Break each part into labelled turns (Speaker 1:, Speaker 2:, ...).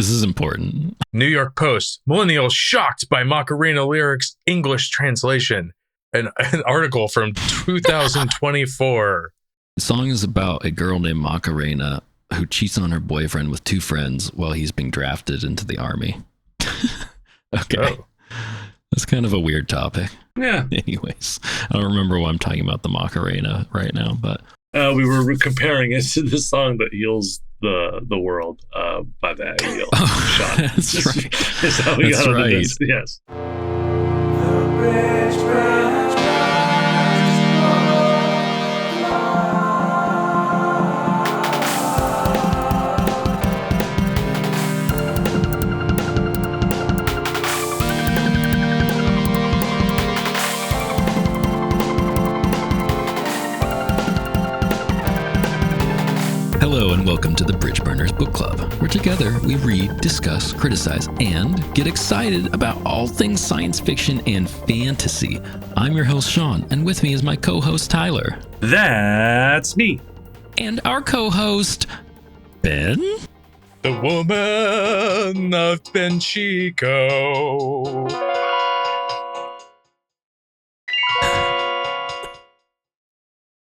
Speaker 1: This is important.
Speaker 2: New York Post, millennials shocked by Macarena lyrics English translation. An article from 2024.
Speaker 1: The song is about a girl named Macarena who cheats on her boyfriend with two friends while he's being drafted into the army. Okay. Oh. That's kind of a weird topic.
Speaker 3: Yeah.
Speaker 1: Anyways, I don't remember why I'm talking about the Macarena right now, but
Speaker 3: we were comparing it to the song that heals the world by the heel.
Speaker 1: Oh, that's right.
Speaker 3: That's how we got into this. Yes.
Speaker 4: The Bridgeburners.
Speaker 1: Hello and welcome to the Bridgeburners Book Club, where together we read, discuss, criticize, and get excited about all things science fiction and fantasy. I'm your host, Sean, and with me is my co-host, Tyler.
Speaker 3: That's me.
Speaker 1: And our co-host, Ben.
Speaker 2: The woman of Benchico.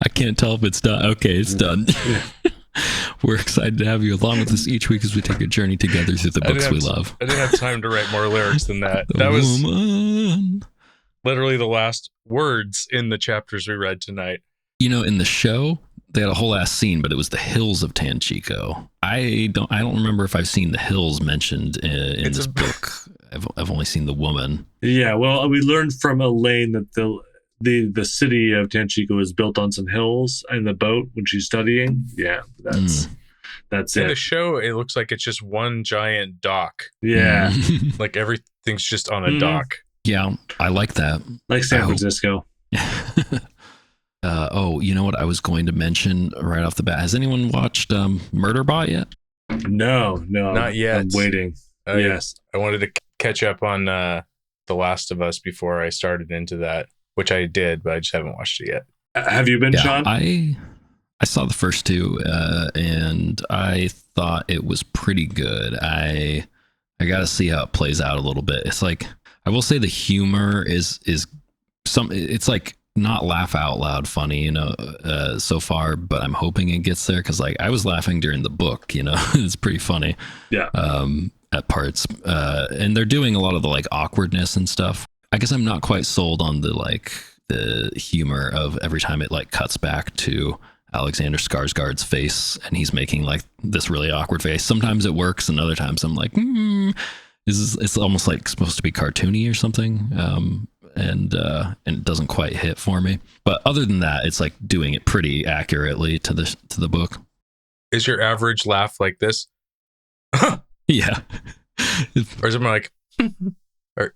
Speaker 1: I can't tell if it's done. Okay, it's done. We're excited to have you along with us each week as we take a journey together through the books we love.
Speaker 2: I didn't have time to write more lyrics than that. That was literally the last words in the chapters we read tonight.
Speaker 1: You know, in the show, they had a whole ass scene, but it was the hills of Tanchico. I don't remember if I've seen the hills mentioned in this book. I've only seen the woman.
Speaker 3: Yeah, well, we learned from Elaine that the city of Tanchico is built on some hills and the boat when she's studying. Yeah, that's
Speaker 2: in
Speaker 3: it.
Speaker 2: The show, it looks like it's just one giant dock.
Speaker 3: Yeah.
Speaker 2: Like everything's just on a dock.
Speaker 1: Yeah, I like that.
Speaker 3: Like San Francisco.
Speaker 1: Oh, you know what I was going to mention right off the bat? Has anyone watched Murderbot yet?
Speaker 3: No.
Speaker 2: Not yet.
Speaker 3: I'm waiting. Yes.
Speaker 2: I wanted to catch up on The Last of Us before I started into that, which I did, but I just haven't watched it yet.
Speaker 3: Have you been, Sean?
Speaker 1: I saw the first two, and I thought it was pretty good. I got to see how it plays out a little bit. It's like, I will say the humor is it's like not laugh out loud funny, you know, so far, but I'm hoping it gets there because like I was laughing during the book, you know, it's pretty funny.
Speaker 3: Yeah.
Speaker 1: At parts, and they're doing a lot of the like awkwardness and stuff. I guess I'm not quite sold on the humor of every time it like cuts back to Alexander Skarsgård's face and he's making like this really awkward face. Sometimes it works and other times I'm like, it's almost like supposed to be cartoony or something. And it doesn't quite hit for me. But other than that, it's like doing it pretty accurately to the book.
Speaker 2: Is your average laugh like this?
Speaker 1: Yeah.
Speaker 2: Or is it more like or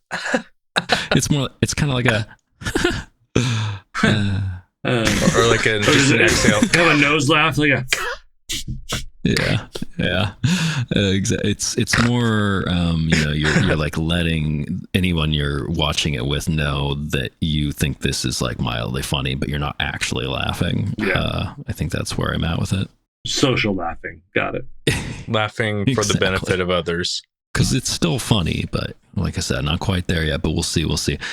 Speaker 1: it's kind of like a
Speaker 2: or like just an exhale.
Speaker 3: Kind of a nose laugh, like a
Speaker 1: yeah. It's more you know, you're like letting anyone you're watching it with know that you think this is like mildly funny, but you're not actually laughing.
Speaker 3: Yeah.
Speaker 1: I think that's where I'm at with it.
Speaker 3: Social laughing. Got it.
Speaker 2: Laughing for the benefit of others.
Speaker 1: Because it's still funny, but like I said, not quite there yet, but we'll see.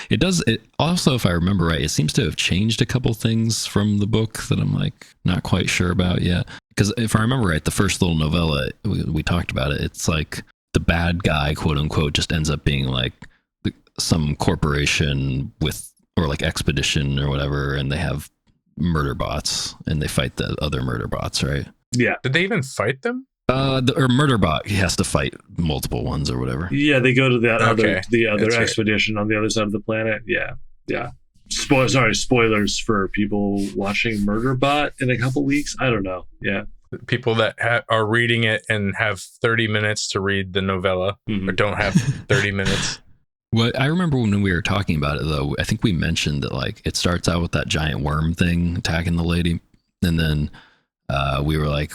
Speaker 1: It also, if I remember right, it seems to have changed a couple things from the book that I'm like not quite sure about yet. Because if I remember right, the first little novella, we talked about it, it's like the bad guy, quote unquote, just ends up being like some corporation or like expedition or whatever, and they have murder bots and they fight the other murder bots, right?
Speaker 3: Yeah.
Speaker 2: Did they even fight them?
Speaker 1: Or Murderbot, he has to fight multiple ones or whatever.
Speaker 3: Yeah, they go to that other
Speaker 2: That's
Speaker 3: expedition on the other side of the planet. Yeah. Spoilers for people watching Murderbot in a couple weeks. I don't know. Yeah.
Speaker 2: People that are reading it and have 30 minutes to read the novella or don't have 30 minutes.
Speaker 1: Well, I remember when we were talking about it, though, I think we mentioned that like it starts out with that giant worm thing attacking the lady. And then we were like,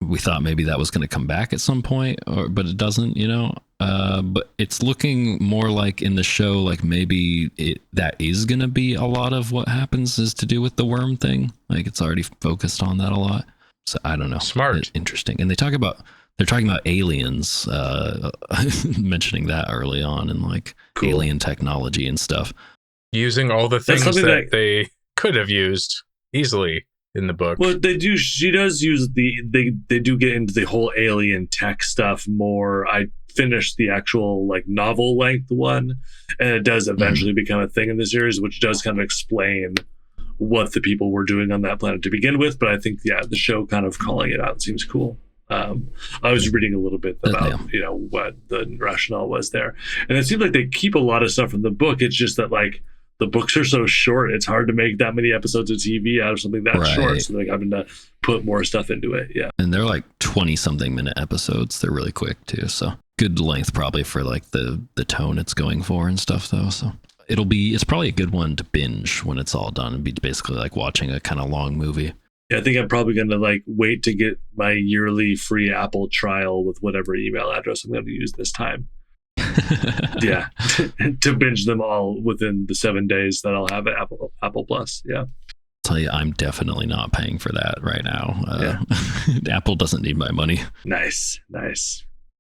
Speaker 1: we thought maybe that was going to come back at some point, but it doesn't, you know. But it's looking more like in the show, like maybe that is going to be a lot of what happens is to do with the worm thing. Like it's already focused on that a lot. So I don't know.
Speaker 2: Smart.
Speaker 1: It's interesting. And they talk about they're talking about aliens, mentioning that early on, and like
Speaker 3: Cool.
Speaker 1: alien technology and stuff.
Speaker 2: Using all the
Speaker 3: That's
Speaker 2: things
Speaker 3: something
Speaker 2: that
Speaker 3: that-
Speaker 2: they could have used easily in the book.
Speaker 3: Well, they do. She does use they do get into the whole alien tech stuff more. I finished the actual like novel length one, and it does eventually become a thing in the series, which does kind of explain what the people were doing on that planet to begin with. But I think the show kind of calling it out seems cool. I was reading a little bit about what the rationale was there, and it seems like they keep a lot of stuff from the book. It's just that like the books are so short, it's hard to make that many episodes of TV out of something that short. So they're having to put more stuff into it. Yeah.
Speaker 1: And they're like 20-something minute episodes. They're really quick too. So good length probably for like the tone it's going for and stuff though. So it's probably a good one to binge when it's all done. It'd be basically like watching a kind of long movie.
Speaker 3: Yeah, I think I'm probably going to like wait to get my yearly free Apple trial with whatever email address I'm going to use this time. Yeah, to binge them all within the 7 days that I'll have at Apple Plus. Yeah.
Speaker 1: Tell you, I'm definitely not paying for that right now. Apple doesn't need my money.
Speaker 3: Nice.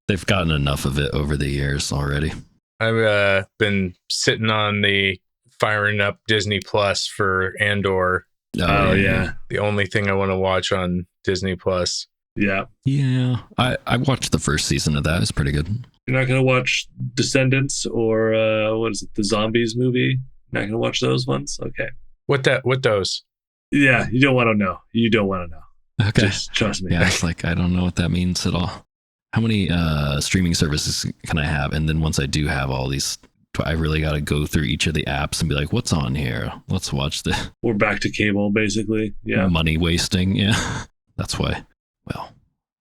Speaker 1: They've gotten enough of it over the years already.
Speaker 2: I've been sitting on the firing up Disney Plus for Andor.
Speaker 3: Oh yeah.
Speaker 2: The only thing I want to watch on Disney Plus.
Speaker 3: Yeah.
Speaker 1: Yeah. I watched the first season of that. It's pretty good.
Speaker 3: You're not going to watch Descendants or what is it, the Zombies movie? Not going to watch those ones? Okay.
Speaker 2: What those?
Speaker 3: Yeah, you don't want to know.
Speaker 1: Okay.
Speaker 3: Just trust me.
Speaker 1: Yeah, it's like, I don't know what that means at all. How many streaming services can I have? And then once I do have all these, do I really got to go through each of the apps and be like, what's on here? Let's watch the
Speaker 3: We're back to cable, basically. Yeah.
Speaker 1: money wasting. Yeah. That's why, well,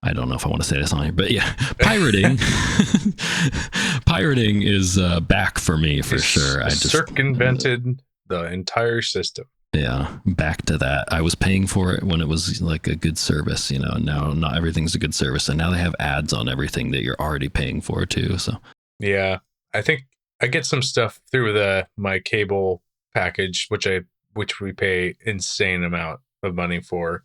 Speaker 1: I don't know if I want to say this on here, but yeah, pirating is back for me for sure. I just
Speaker 2: circumvented the entire system.
Speaker 1: Yeah, back to that. I was paying for it when it was like a good service, and now not everything's a good service, and now they have ads on everything that you're already paying for too. So
Speaker 2: yeah, I think I get some stuff through my cable package, which we pay insane amount of money for.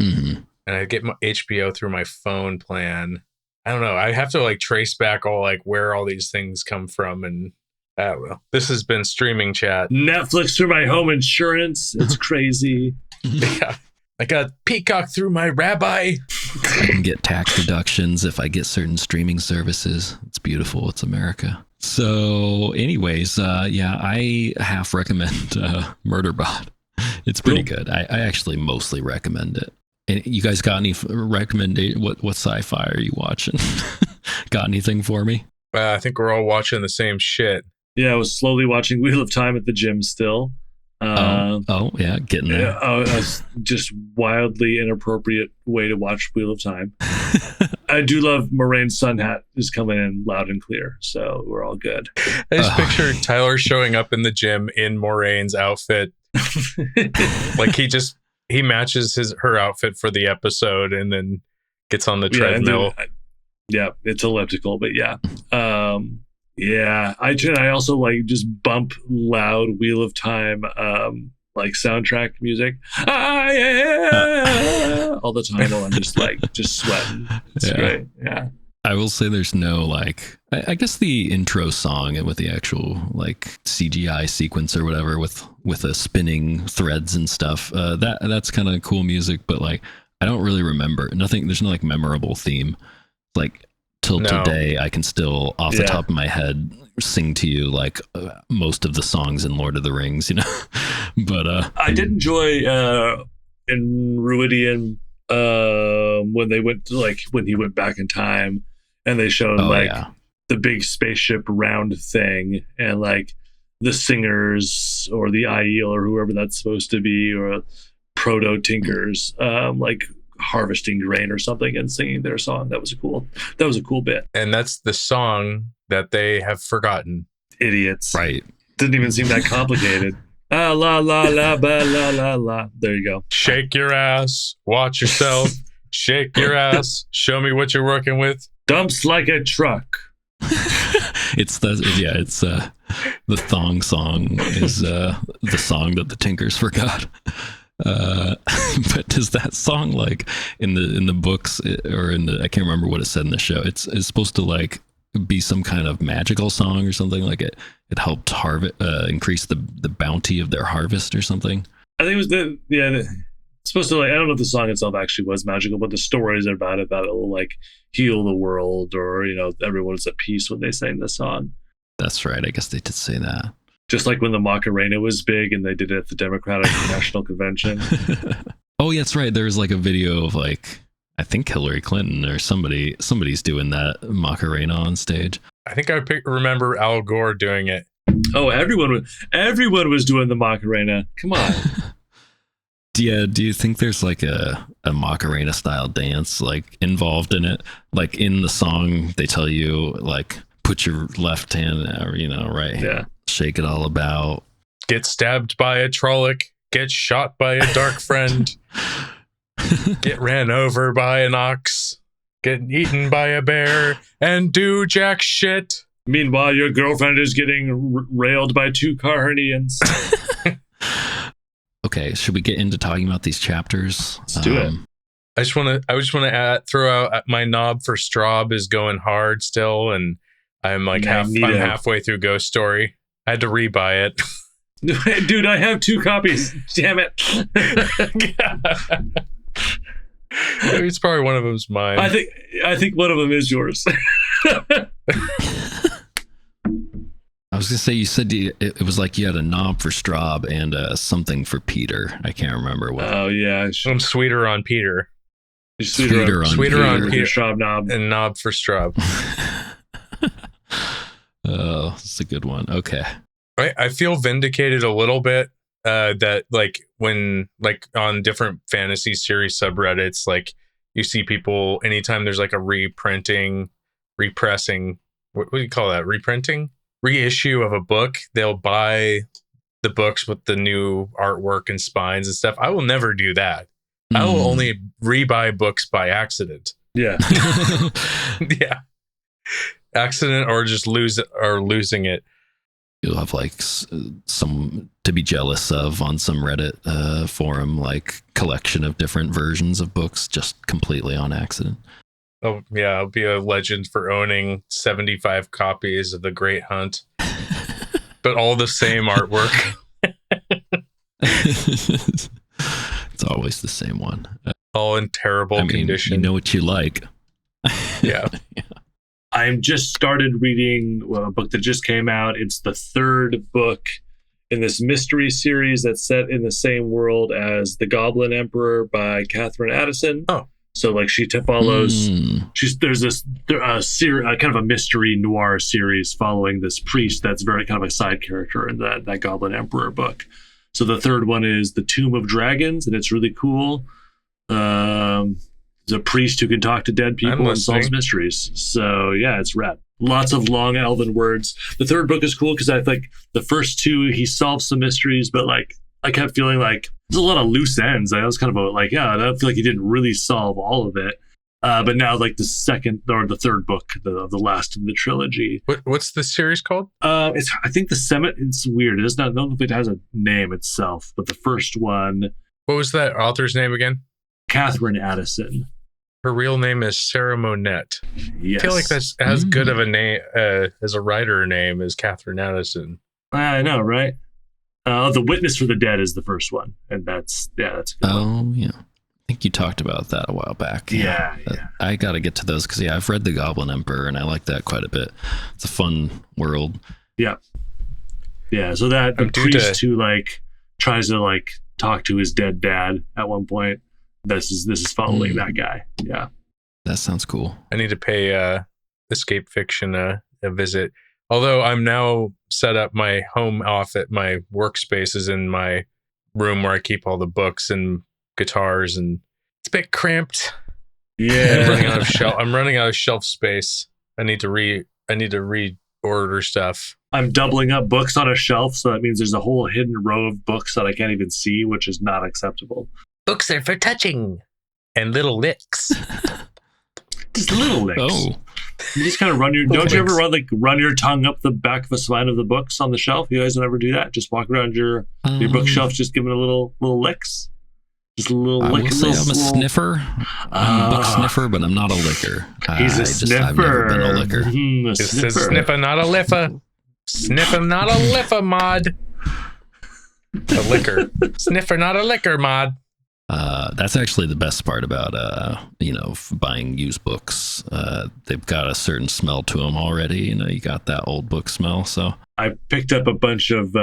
Speaker 1: Mm-hmm.
Speaker 2: And I get my HBO through my phone plan. I don't know. I have to like trace back all like where all these things come from. And well, this has been streaming chat.
Speaker 3: Netflix through my home insurance. It's crazy.
Speaker 2: Yeah. I got Peacock through my rabbi.
Speaker 1: I can get tax deductions if I get certain streaming services. It's beautiful. It's America. So anyways, I half recommend Murderbot. It's pretty good. I actually mostly recommend it. And you guys got any recommendation? What sci-fi are you watching? Got anything for me?
Speaker 2: I think we're all watching the same shit.
Speaker 3: Yeah, I was slowly watching Wheel of Time at the gym still.
Speaker 1: Yeah, getting there.
Speaker 3: Yeah, I was just wildly inappropriate way to watch Wheel of Time. I do love Moraine's sun hat is coming in loud and clear, so we're all good.
Speaker 2: I just picture Tyler showing up in the gym in Moraine's outfit. Like he matches her outfit for the episode and then gets on the treadmill.
Speaker 3: Yeah, it's elliptical, but yeah. Yeah, I also like just bump loud Wheel of Time like soundtrack music all the time while I'm just sweating. It's great. Yeah.
Speaker 1: I will say there's no like I guess the intro song with the actual like CGI sequence or whatever with the spinning threads and stuff. That's kind of cool music, but like I don't really remember nothing. There's no like memorable theme. Like till today, I can still off the top of my head sing to you like most of the songs in Lord of the Rings, But
Speaker 3: I did enjoy in Ruidian when they went when he went back in time and they showed the big spaceship round thing and like the singers or the Aiel or whoever that's supposed to be or proto tinkers like harvesting grain or something and singing their song. That was a cool bit.
Speaker 2: And that's the song that they have forgotten.
Speaker 3: Idiots.
Speaker 1: Right.
Speaker 3: Didn't even seem that complicated. Ah, la la la ba la la la. There you go.
Speaker 2: Shake your ass. Watch yourself. Shake your ass. Show me what you're working with.
Speaker 3: Dumps like a truck.
Speaker 1: It's the thong song is the song that the Tinkers forgot. But does that song like in the books or in the I can't remember what it said in the show. It's supposed to like be some kind of magical song or something like it helped increase the bounty of their harvest or something.
Speaker 3: I think it was it's supposed to like, I don't know if the song itself actually was magical, but the stories about it that it will like heal the world, or everyone's at peace when they sang the song.
Speaker 1: That's right. I guess they did say that.
Speaker 3: Just like when the Macarena was big and they did it at the Democratic National Convention.
Speaker 1: Oh, yeah, that's right. There's like a video of like, I think Hillary Clinton or somebody's doing that Macarena on stage.
Speaker 2: I think I remember Al Gore doing it.
Speaker 3: Oh, everyone was doing the Macarena. Come on.
Speaker 1: Do you think there's like a Macarena style dance like involved in it? Like in the song, they tell you like put your left hand or right hand, shake it all about.
Speaker 2: Get stabbed by a Trolloc. Get shot by a dark friend. Get ran over by an ox. Get eaten by a bear. And do jack shit.
Speaker 3: Meanwhile, your girlfriend is getting railed by 2 Carharnians.
Speaker 1: Okay, should we get into talking about these chapters?
Speaker 3: Let's do it.
Speaker 2: I just want to throw out my knob for Straub is going hard still, and I'm like I'm halfway through Ghost Story. I had to rebuy it.
Speaker 3: Dude, I have 2 copies. Damn it.
Speaker 2: It's probably one of them's mine.
Speaker 3: I think one of them is yours.
Speaker 1: I was gonna say, you said it was like you had a knob for Straub and something for Peter. I can't remember what.
Speaker 3: Oh yeah,
Speaker 2: I'm sweeter on Peter.
Speaker 1: Sweeter on
Speaker 2: Peter.
Speaker 3: Straub knob
Speaker 2: and knob for Straub.
Speaker 1: Oh, that's a good one. Okay.
Speaker 2: I feel vindicated a little bit that like when like on different fantasy series subreddits, like you see people anytime there's like a repressing, what do you call that? Reissue of a book, they'll buy the books with the new artwork and spines and stuff. I will never do that. I will only rebuy books by accident.
Speaker 3: Yeah.
Speaker 2: Yeah. Accident or just losing it.
Speaker 1: You'll have like some to be jealous of on some Reddit forum, like collection of different versions of books just completely on accident.
Speaker 2: Oh yeah, I'll be a legend for owning 75 copies of The Great Hunt, but all the same artwork.
Speaker 1: It's always the same one.
Speaker 2: All in terrible condition.
Speaker 1: You know what you like.
Speaker 2: Yeah.
Speaker 1: Yeah.
Speaker 3: I'm just started reading a book that just came out. It's the 3rd book in this mystery series that's set in the same world as The Goblin Emperor by Catherine Addison.
Speaker 2: Oh.
Speaker 3: So like she follows, there's this kind of a mystery noir series following this priest that's very kind of a side character in that Goblin Emperor book. So the 3rd one is The Tomb of Dragons, and it's really cool. There's a priest who can talk to dead people and solves mysteries. So yeah, it's rad. Lots of long elven words. The 3rd book is cool because I think the first 2 he solves some mysteries, but like I kept feeling like there's a lot of loose ends. I was kind of I don't feel like he didn't really solve all of it. But now like the 2nd or the 3rd book, the last of the trilogy.
Speaker 2: What's the series called?
Speaker 3: I think it's weird. It does not know if it has a name itself, but the first one.
Speaker 2: What was that author's name again?
Speaker 3: Catherine Addison.
Speaker 2: Her real name is Sarah Monette.
Speaker 3: Yes.
Speaker 2: I feel like that's as good of a name as a writer name as Catherine Addison.
Speaker 3: I know, right? The Witness for the Dead is the first one, and that's a good one.
Speaker 1: Yeah. I think you talked about that a while back.
Speaker 3: Yeah.
Speaker 1: I got to get to those because I've read The Goblin Emperor and I like that quite a bit. It's a fun world.
Speaker 3: Yeah. Yeah. So that the priest who like tries to like talk to his dead dad at one point. This is following that guy. Yeah.
Speaker 1: That sounds cool.
Speaker 2: I need to pay Escape Fiction a visit. Although I'm now set up my home office, my workspace is in my room where I keep all the books and guitars, and it's a bit cramped.
Speaker 3: Yeah.
Speaker 2: I'm running out of shelf space. I need to reorder stuff.
Speaker 3: I'm doubling up books on a shelf, so that means there's a whole hidden row of books that I can't even see, which is not acceptable.
Speaker 2: Books are for touching and little licks.
Speaker 3: Just little licks.
Speaker 1: Oh.
Speaker 3: You just kind of don't you ever run your tongue up the back of the spine of the books on the shelf? You guys don't ever do that? Just walk around your bookshelf just giving it little licks? Just a little
Speaker 1: I
Speaker 3: lick.
Speaker 1: will say I'm a sniffer. I'm a book sniffer, but I'm not a licker.
Speaker 3: He's a
Speaker 1: I've never been a
Speaker 3: sniffer.
Speaker 1: licker.
Speaker 3: A
Speaker 2: This
Speaker 3: sniffer.
Speaker 2: is sniffer, not a liffer. Sniffer, not a liffer, mod. A liquor. Sniffer, not a liquor, mod.
Speaker 1: That's actually the best part about buying used books. They've got a certain smell to them already. You got that old book smell. So
Speaker 3: I picked up a bunch of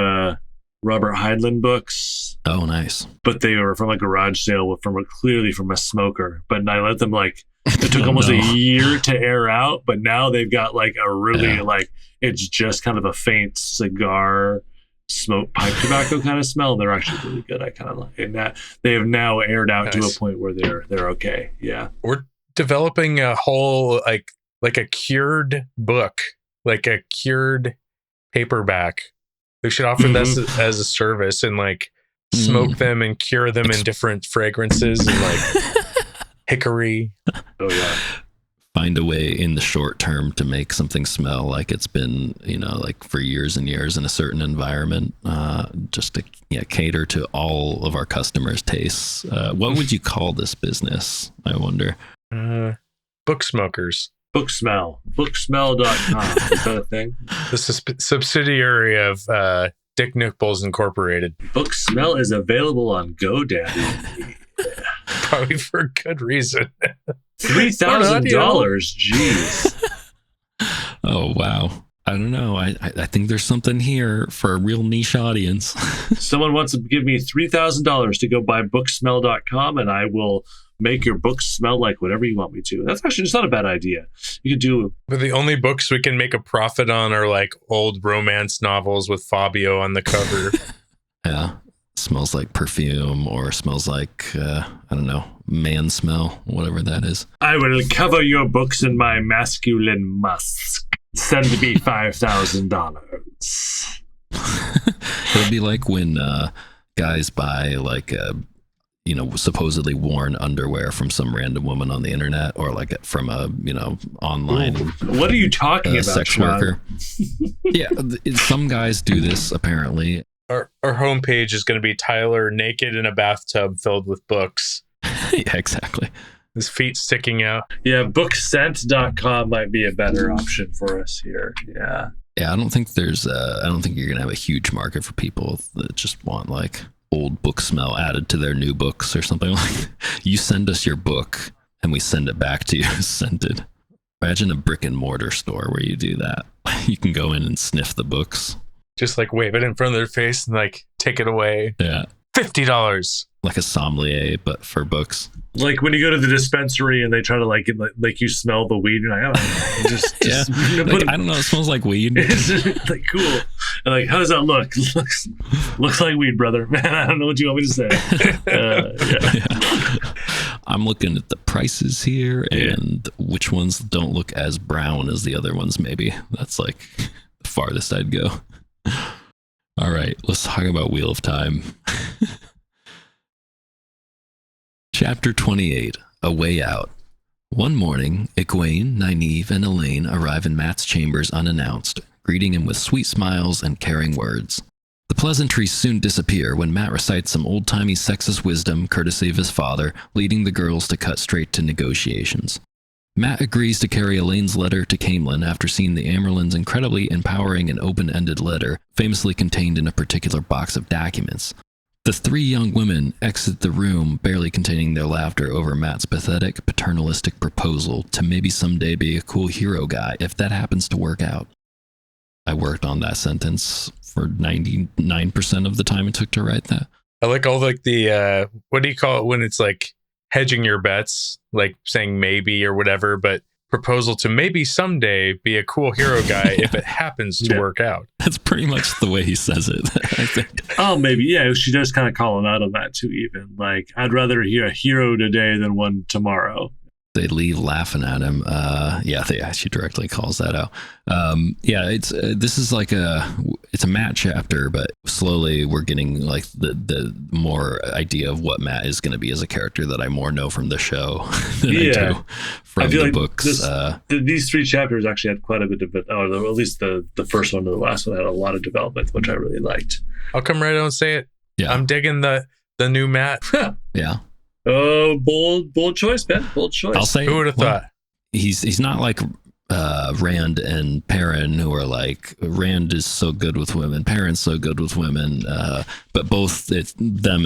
Speaker 3: Robert Heinlein books,
Speaker 1: oh, nice.
Speaker 3: but they were from a garage sale clearly from a smoker. But I let them it took almost
Speaker 1: no.
Speaker 3: a year to air out, but now they've got a really
Speaker 1: Yeah.
Speaker 3: it's just kind of a faint cigar smoke pipe tobacco kind of smell. They're actually really good. I kind of like it. Now they have now aired out to a
Speaker 2: Nice.
Speaker 3: point where they're okay. Yeah.
Speaker 2: We're developing a whole like a cured book, like a cured paperback. We should offer this as a service and smoke them and cure them in different fragrances and hickory.
Speaker 3: Oh yeah.
Speaker 1: Find a way in the short term to make something smell like it's been, for years and years in a certain environment, just to cater to all of our customers' tastes. What would you call this business? I wonder.
Speaker 2: Book smokers.
Speaker 3: Booksmell.com. Is that a thing?
Speaker 2: This is subsidiary of Dick Nichols Incorporated.
Speaker 3: Booksmell is available on GoDaddy.
Speaker 2: Probably for good reason.
Speaker 3: $3,000. Jeez.
Speaker 1: Oh, wow. I don't know. I think there's something here for a real niche audience.
Speaker 3: Someone wants to give me $3,000 to go buy booksmell.com, and I will make your books smell like whatever you want me to. That's actually just not a bad idea. You could do.
Speaker 2: But the only books we can make a profit on are old romance novels with Fabio on the cover.
Speaker 1: Yeah. Smells like perfume or smells like, I don't know, man smell, whatever that is.
Speaker 3: I will cover your books in my masculine musk. Send me $5,000.
Speaker 1: It'll be like when guys buy supposedly worn underwear from some random woman on the internet or from a, online
Speaker 3: What are you talking about,
Speaker 1: sex
Speaker 3: Sean?
Speaker 1: worker. Yeah. Some guys do this apparently.
Speaker 2: Our homepage is going to be Tyler naked in a bathtub filled with books.
Speaker 1: Yeah, exactly.
Speaker 2: His feet sticking out.
Speaker 3: Yeah, bookscent.com might be a better option for us here. Yeah.
Speaker 1: Yeah, I don't think you're going to have a huge market for people that just want old book smell added to their new books or something like that. You send us your book and we send it back to you scented. Imagine a brick and mortar store where you do that. You can go in and sniff the books.
Speaker 2: Just wave it in front of their face and take it away.
Speaker 1: Yeah.
Speaker 2: $50.
Speaker 1: Like a sommelier, but for books.
Speaker 3: Like when you go to the dispensary and they try to you smell the weed, you're like, oh, just
Speaker 1: Yeah. I don't know, it smells like weed.
Speaker 3: it's cool. And how does that look? Looks like weed, brother. Man, I don't know what you want me to say. Yeah.
Speaker 1: Yeah. I'm looking at the prices here and which ones don't look as brown as the other ones, maybe. That's the farthest I'd go. All right, let's talk about Wheel of Time. Chapter 28, A Way Out. One morning, Egwene, Nynaeve, and Elaine arrive in Matt's chambers unannounced, greeting him with sweet smiles and caring words. The pleasantries soon disappear when Matt recites some old-timey sexist wisdom courtesy of his father, leading the girls to cut straight to negotiations. Matt agrees to carry Elaine's letter to Camelin after seeing the Amerlin's incredibly empowering and open-ended letter, famously contained in a particular box of documents. The three young women exit the room, barely containing their laughter over Matt's pathetic, paternalistic proposal to maybe someday be a cool hero guy if that happens to work out. I worked on that sentence for 99% of the time it took to write that.
Speaker 2: I like all the, what do you call it when it's hedging your bets, saying maybe or whatever, but proposal to maybe someday be a cool hero guy if it happens to work out.
Speaker 1: That's pretty much the way he says it, I think.
Speaker 3: Oh, maybe. Yeah, she does kind of call him out on that too, even. I'd rather hear a hero today than one tomorrow.
Speaker 1: They leave laughing at him. She directly calls that out. This is it's a Matt chapter, but slowly we're getting the more idea of what Matt is going to be as a character that I more know from the show than I do from the books.
Speaker 3: These three chapters actually had quite a bit of it, or at least the first one to the last one had a lot of development, which I really liked.
Speaker 2: I'll come right out and say it.
Speaker 1: Yeah.
Speaker 2: I'm digging the the new Matt.
Speaker 1: Yeah.
Speaker 3: Oh, bold choice, Ben. Bold choice.
Speaker 1: I'll say
Speaker 2: Who would have thought?
Speaker 1: he's not like Rand and Perrin, who are like, Rand is so good with women, Perrin's so good with women, but both it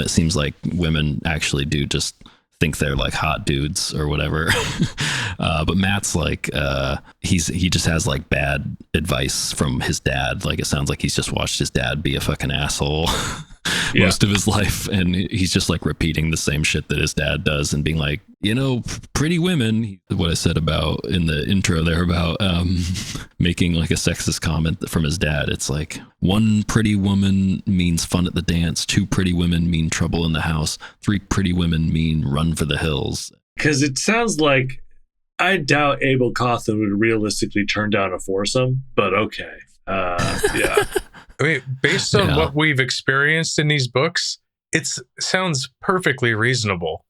Speaker 1: seems like women actually do just think they're like hot dudes or whatever. But Matt's like he just has like bad advice from his dad. Like it sounds like he's just watched his dad be a fucking asshole most of his life, and he's just like repeating the same shit that his dad does and being like, pretty women, what I said about in the intro there about making like a sexist comment from his dad. It's like, one pretty woman means fun at the dance, two pretty women mean trouble in the house, three pretty women mean run for the hills.
Speaker 3: Because it sounds like, I doubt Abel Cawthon would realistically turn down a foursome, but okay. Yeah.
Speaker 2: I mean, based on what we've experienced in these books, it sounds perfectly reasonable.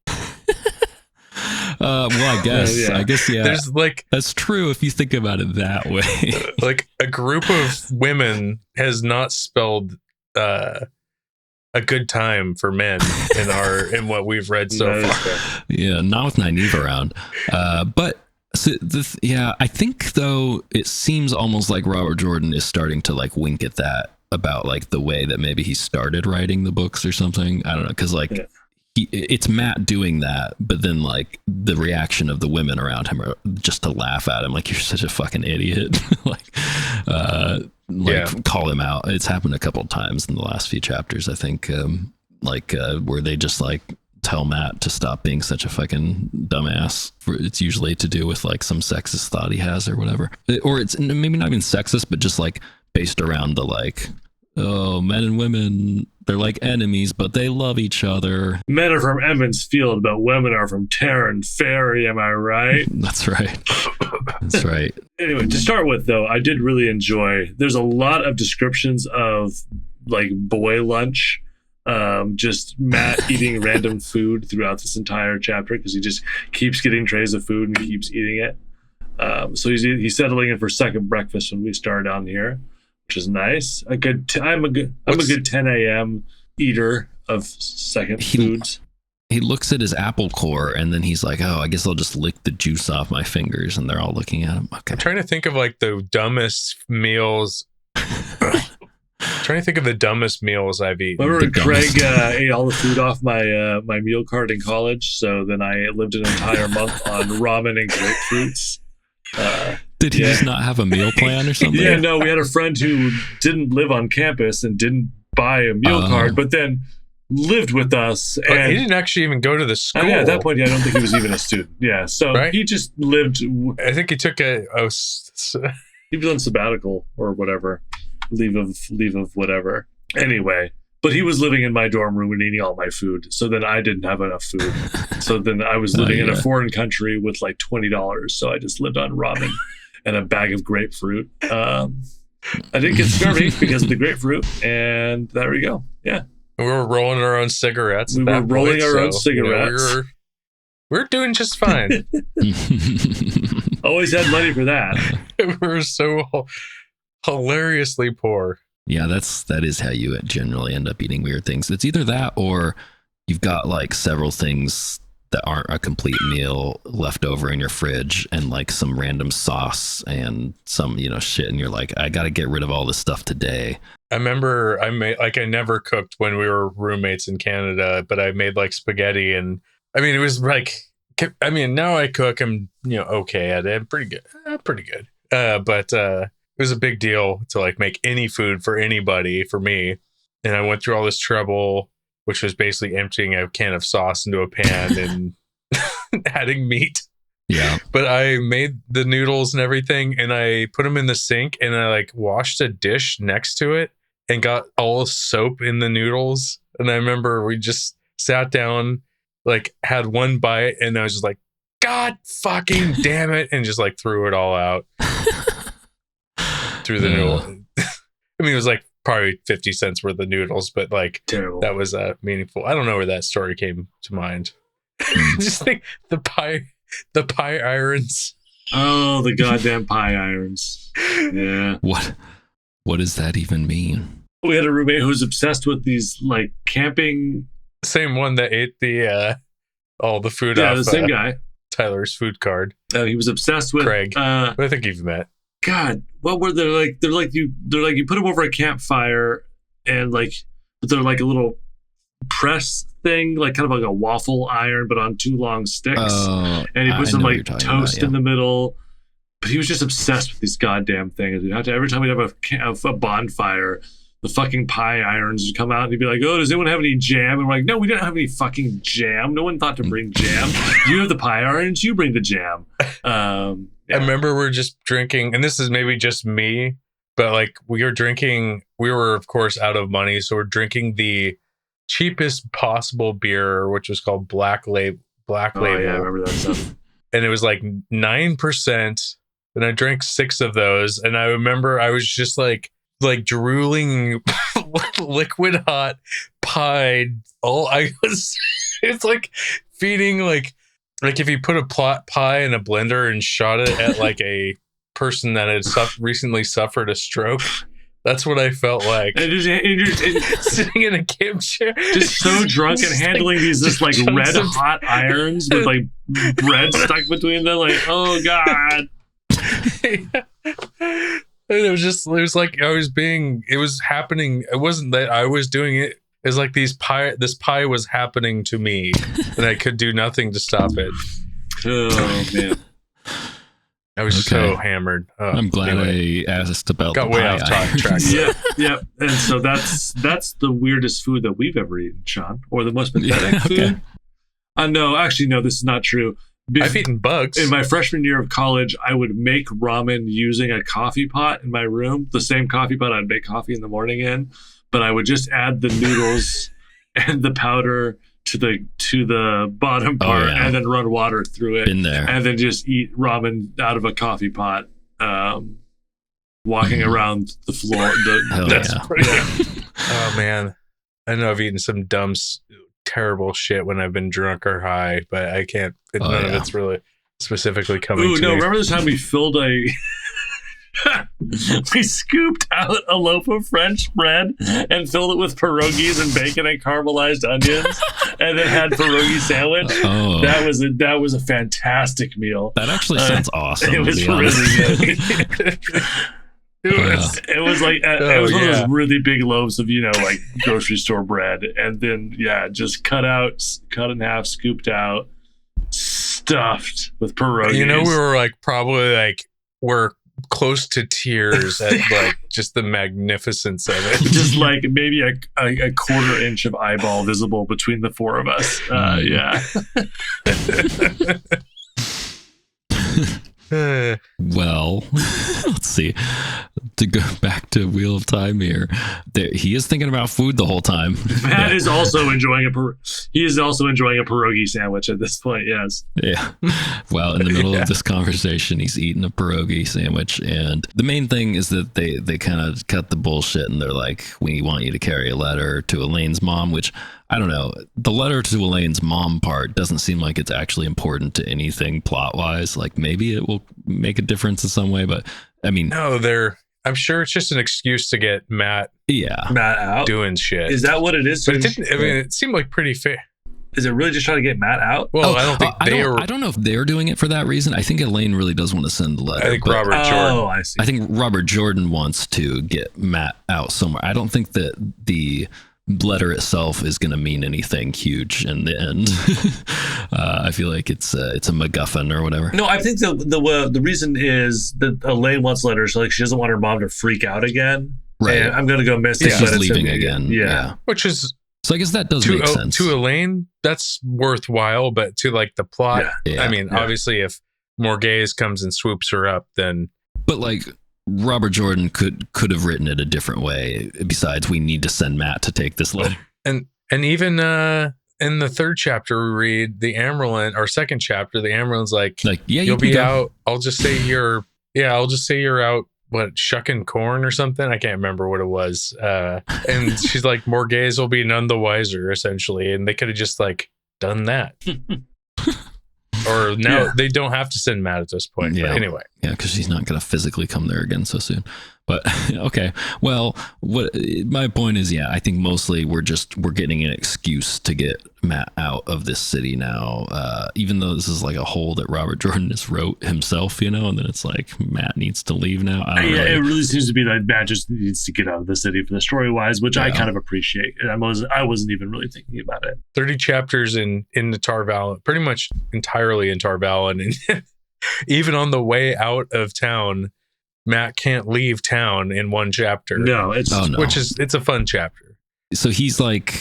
Speaker 1: Well, I guess.
Speaker 3: Yeah.
Speaker 1: I guess, yeah.
Speaker 2: There's like,
Speaker 1: that's true if you think about it that way.
Speaker 2: like a group of women has not spelled a good time for men in what we've read so far.
Speaker 1: Yeah, not with Nynaeve around. But so I think though it seems almost like Robert Jordan is starting to like wink at that about like the way that maybe he started writing the books or something. I don't know, because like it's Matt doing that, but then like the reaction of the women around him are just to laugh at him, like, you're such a fucking idiot. Call him out. It's happened a couple of times in the last few chapters, I think, where they just like tell Matt to stop being such a fucking dumbass. It's usually to do with like some sexist thought he has or whatever, or it's maybe not even sexist, but just like based around the like, oh, men and women, they're like enemies, but they love each other.
Speaker 3: Men are from Emmons Field, but women are from Terran Ferry, am I right?
Speaker 1: That's right. That's right.
Speaker 3: Anyway, to start with, though, I did really enjoy, there's a lot of descriptions of like boy lunch, just Matt eating random food throughout this entire chapter, because he just keeps getting trays of food and he keeps eating it. So he's settling in for second breakfast when we start down here, which is nice. I'm a good 10 a.m. eater of second foods.
Speaker 1: He looks at his apple core and then he's like, oh, I guess I'll just lick the juice off my fingers, and they're all looking at him. Okay.
Speaker 2: I'm trying to think of like the dumbest meals. Trying to think of the dumbest meals I've eaten.
Speaker 3: Remember when Craig ate all the food off my meal card in college? So then I lived an entire month on ramen and grapefruits.
Speaker 1: Did he just not have a meal plan or something?
Speaker 3: Yeah, no, we had a friend who didn't live on campus and didn't buy a meal card, but then lived with us. And
Speaker 2: he didn't actually even go to the school.
Speaker 3: Yeah, at that point, I don't think he was even a student. Yeah, so he just lived.
Speaker 2: I think he took
Speaker 3: he was on sabbatical or whatever, leave of whatever. Anyway, but he was living in my dorm room and eating all my food. So then I didn't have enough food. So then I was living in a foreign country with like $20. So I just lived on ramen and a bag of grapefruit. I didn't get scurvy because of the grapefruit, and there we go. Yeah.
Speaker 2: We were rolling our own cigarettes.
Speaker 3: We were rolling our own cigarettes.
Speaker 2: We were doing just fine.
Speaker 3: Always had money for that.
Speaker 2: We were so hilariously poor.
Speaker 1: Yeah, that is how you generally end up eating weird things. It's either that or you've got like several things that aren't a complete meal left over in your fridge, and like some random sauce and some, shit, and you're like, I got to get rid of all this stuff today.
Speaker 2: I remember I never cooked when we were roommates in Canada, but I made like spaghetti, and it was like, now I cook, I'm, okay at it. I'm pretty good. But it was a big deal to like make any food for anybody, for me. And I went through all this trouble, which was basically emptying a can of sauce into a pan and adding meat.
Speaker 1: Yeah.
Speaker 2: But I made the noodles and everything, and I put them in the sink, and I like washed a dish next to it and got all soap in the noodles. And I remember we just sat down, like had one bite, and I was just like, God fucking damn it. And just like threw it all out. Through the noodle. It was like probably 50 cents worth of noodles, but like
Speaker 3: terrible.
Speaker 2: That was meaningful. I don't know where that story came to mind. Just think the pie irons.
Speaker 3: Oh, the goddamn pie irons. Yeah.
Speaker 1: What does that even mean?
Speaker 3: We had a roommate who was obsessed with these like camping
Speaker 2: Same one that ate the all the food
Speaker 3: Yeah,
Speaker 2: off
Speaker 3: the same guy.
Speaker 2: Tyler's food card.
Speaker 3: He was obsessed with
Speaker 2: Craig. I think you've met.
Speaker 3: God, what were they like? They're like you put them over a campfire and like, but they're like a little press thing, like kind of like a waffle iron, but on 2 long sticks. And he put some like toast in the middle. But he was just obsessed with these goddamn things. Every time we'd have a bonfire, the fucking pie irons would come out and he'd be like, "Oh, does anyone have any jam?" And we're like, "No, we don't have any fucking jam. No one thought to bring jam. You have the pie irons, you bring the jam."
Speaker 2: I remember we're just drinking, and this is maybe just me, but like we were of course out of money, so we're drinking the cheapest possible beer, which was called Black Label.
Speaker 3: Oh yeah, I remember that stuff.
Speaker 2: And it was like 9%. And I drank 6 of those, and I remember I was just like drooling liquid hot pie. It's like feeding like if you put a pie in a blender and shot it at like a person that had recently suffered a stroke. That's what I felt like. And sitting in a camp chair,
Speaker 3: just so drunk and handling these just like red hot irons with like bread stuck between them. Like, oh god.
Speaker 2: And it was like it was happening. It wasn't that I was doing it. It's like this pie was happening to me, and I could do nothing to stop it.
Speaker 3: Oh man.
Speaker 2: I was so hammered.
Speaker 1: I'm glad I asked about
Speaker 2: got
Speaker 1: the
Speaker 2: way
Speaker 1: pie
Speaker 2: off track.
Speaker 3: Yeah. And so that's the weirdest food that we've ever eaten, Sean, or the most pathetic food. No, actually, no, this is not true.
Speaker 2: I've eaten bugs.
Speaker 3: In my freshman year of college, I would make ramen using a coffee pot in my room, the same coffee pot I'd make coffee in the morning in, but I would just add the noodles and the powder to the bottom part and then run water through it.
Speaker 1: In there.
Speaker 3: And then just eat ramen out of a coffee pot, walking around the floor.
Speaker 2: Oh man. I know I've eaten some dumb terrible shit when I've been drunk or high, but I can't. None of it's really specifically coming to me.
Speaker 3: Remember the time we filled we scooped out a loaf of French bread and filled it with pierogies and bacon and caramelized onions, and then had pierogi sandwich.
Speaker 1: Oh,
Speaker 3: that was a fantastic meal.
Speaker 1: That actually sounds awesome.
Speaker 3: It was really good. It was like it was one of those really big loaves of like grocery store bread, and then just cut in half, scooped out, stuffed with pierogies.
Speaker 2: We were we're close to tears at like just the magnificence of it.
Speaker 3: Just like maybe a quarter inch of eyeball visible between the 4 of us.
Speaker 1: Well, let's see. To go back to Wheel of Time here, he is thinking about food the whole time.
Speaker 3: Matt is also enjoying a pierogi sandwich at this point. Yes.
Speaker 1: Yeah. Well, in the middle of this conversation, he's eating a pierogi sandwich, and the main thing is that they kind of cut the bullshit, and they're like, "We want you to carry a letter to Elaine's mom," which I don't know. The letter to Elaine's mom part doesn't seem like it's actually important to anything plot wise. Like maybe it will make a difference in some way, but I mean,
Speaker 2: no, I'm sure it's just an excuse to get Matt
Speaker 3: out
Speaker 2: doing shit.
Speaker 3: Is that what it is?
Speaker 2: But it didn't. I mean, it seemed like pretty fair.
Speaker 3: Is it really just trying to get Matt out?
Speaker 2: Well, I don't think
Speaker 1: I don't know if they're doing it for that reason. I think Elaine really does want to send the letter.
Speaker 2: I think Robert Jordan.
Speaker 3: Oh, I see.
Speaker 1: I think Robert Jordan wants to get Matt out somewhere. I don't think that the letter itself is going to mean anything huge in the end. I feel like it's a MacGuffin or whatever.
Speaker 3: No, I think the reason is that Elaine wants letters, so like she doesn't want her mom to freak out again.
Speaker 1: Right.
Speaker 3: And I'm going to go missing.
Speaker 1: Yeah, she's leaving again. Yeah.
Speaker 2: Which is
Speaker 1: so I guess that does make sense
Speaker 2: to Elaine. That's worthwhile, but to like the plot, I mean, obviously, if Morghese comes and swoops her up, then.
Speaker 1: But like. Robert Jordan could have written it a different way. Besides, we need to send Matt to take this letter.
Speaker 2: And even in the 3rd chapter, we read the Amberlin, or 2nd chapter, the Amberlin's like you'll be out. I'll just say you're out. What, shucking corn or something? I can't remember what it was. And she's like, Morghese will be none the wiser, essentially. And they could have just like done that. Or now they don't have to send Matt at this point. Yeah. But anyway.
Speaker 1: Yeah, because she's not going to physically come there again so soon. But okay, well, what my point is, yeah, I think mostly we're getting an excuse to get Matt out of this city now. Even though this is like a hole that Robert Jordan just wrote himself, and then it's like Matt needs to leave now.
Speaker 3: It really seems to be that Matt just needs to get out of the city for the story wise, which I kind of appreciate. I wasn't even really thinking about it.
Speaker 2: 30 chapters in the Tar Valon, pretty much entirely in Tar Valon, and even on the way out of town, Matt can't leave town in one chapter.
Speaker 3: No, it's
Speaker 2: a fun chapter.
Speaker 1: So he's like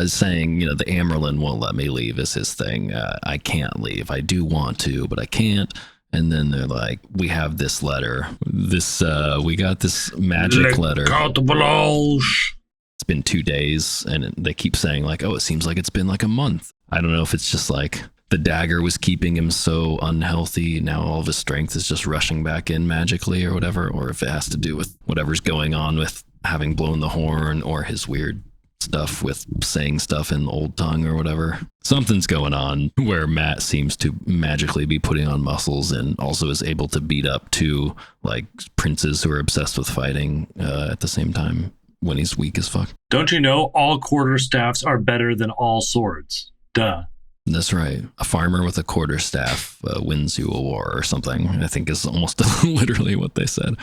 Speaker 1: saying, the Amerlin won't let me leave is his thing. I can't leave. I do want to, but I can't. And then they're like, we have this letter. We got this magic letter. It's been 2 days, and they keep saying like, oh, it seems like it's been like a month. I don't know if it's just like the dagger was keeping him so unhealthy. Now all of his strength is just rushing back in magically or whatever, or if it has to do with whatever's going on with having blown the horn or his weird stuff with saying stuff in old tongue or whatever. Something's going on where Matt seems to magically be putting on muscles and also is able to beat up two like princes who are obsessed with fighting at the same time when he's weak as fuck.
Speaker 3: Don't you know all quarterstaffs are better than all swords? Duh.
Speaker 1: That's right. A farmer with a quarterstaff wins you a war or something, I think is almost literally what they said.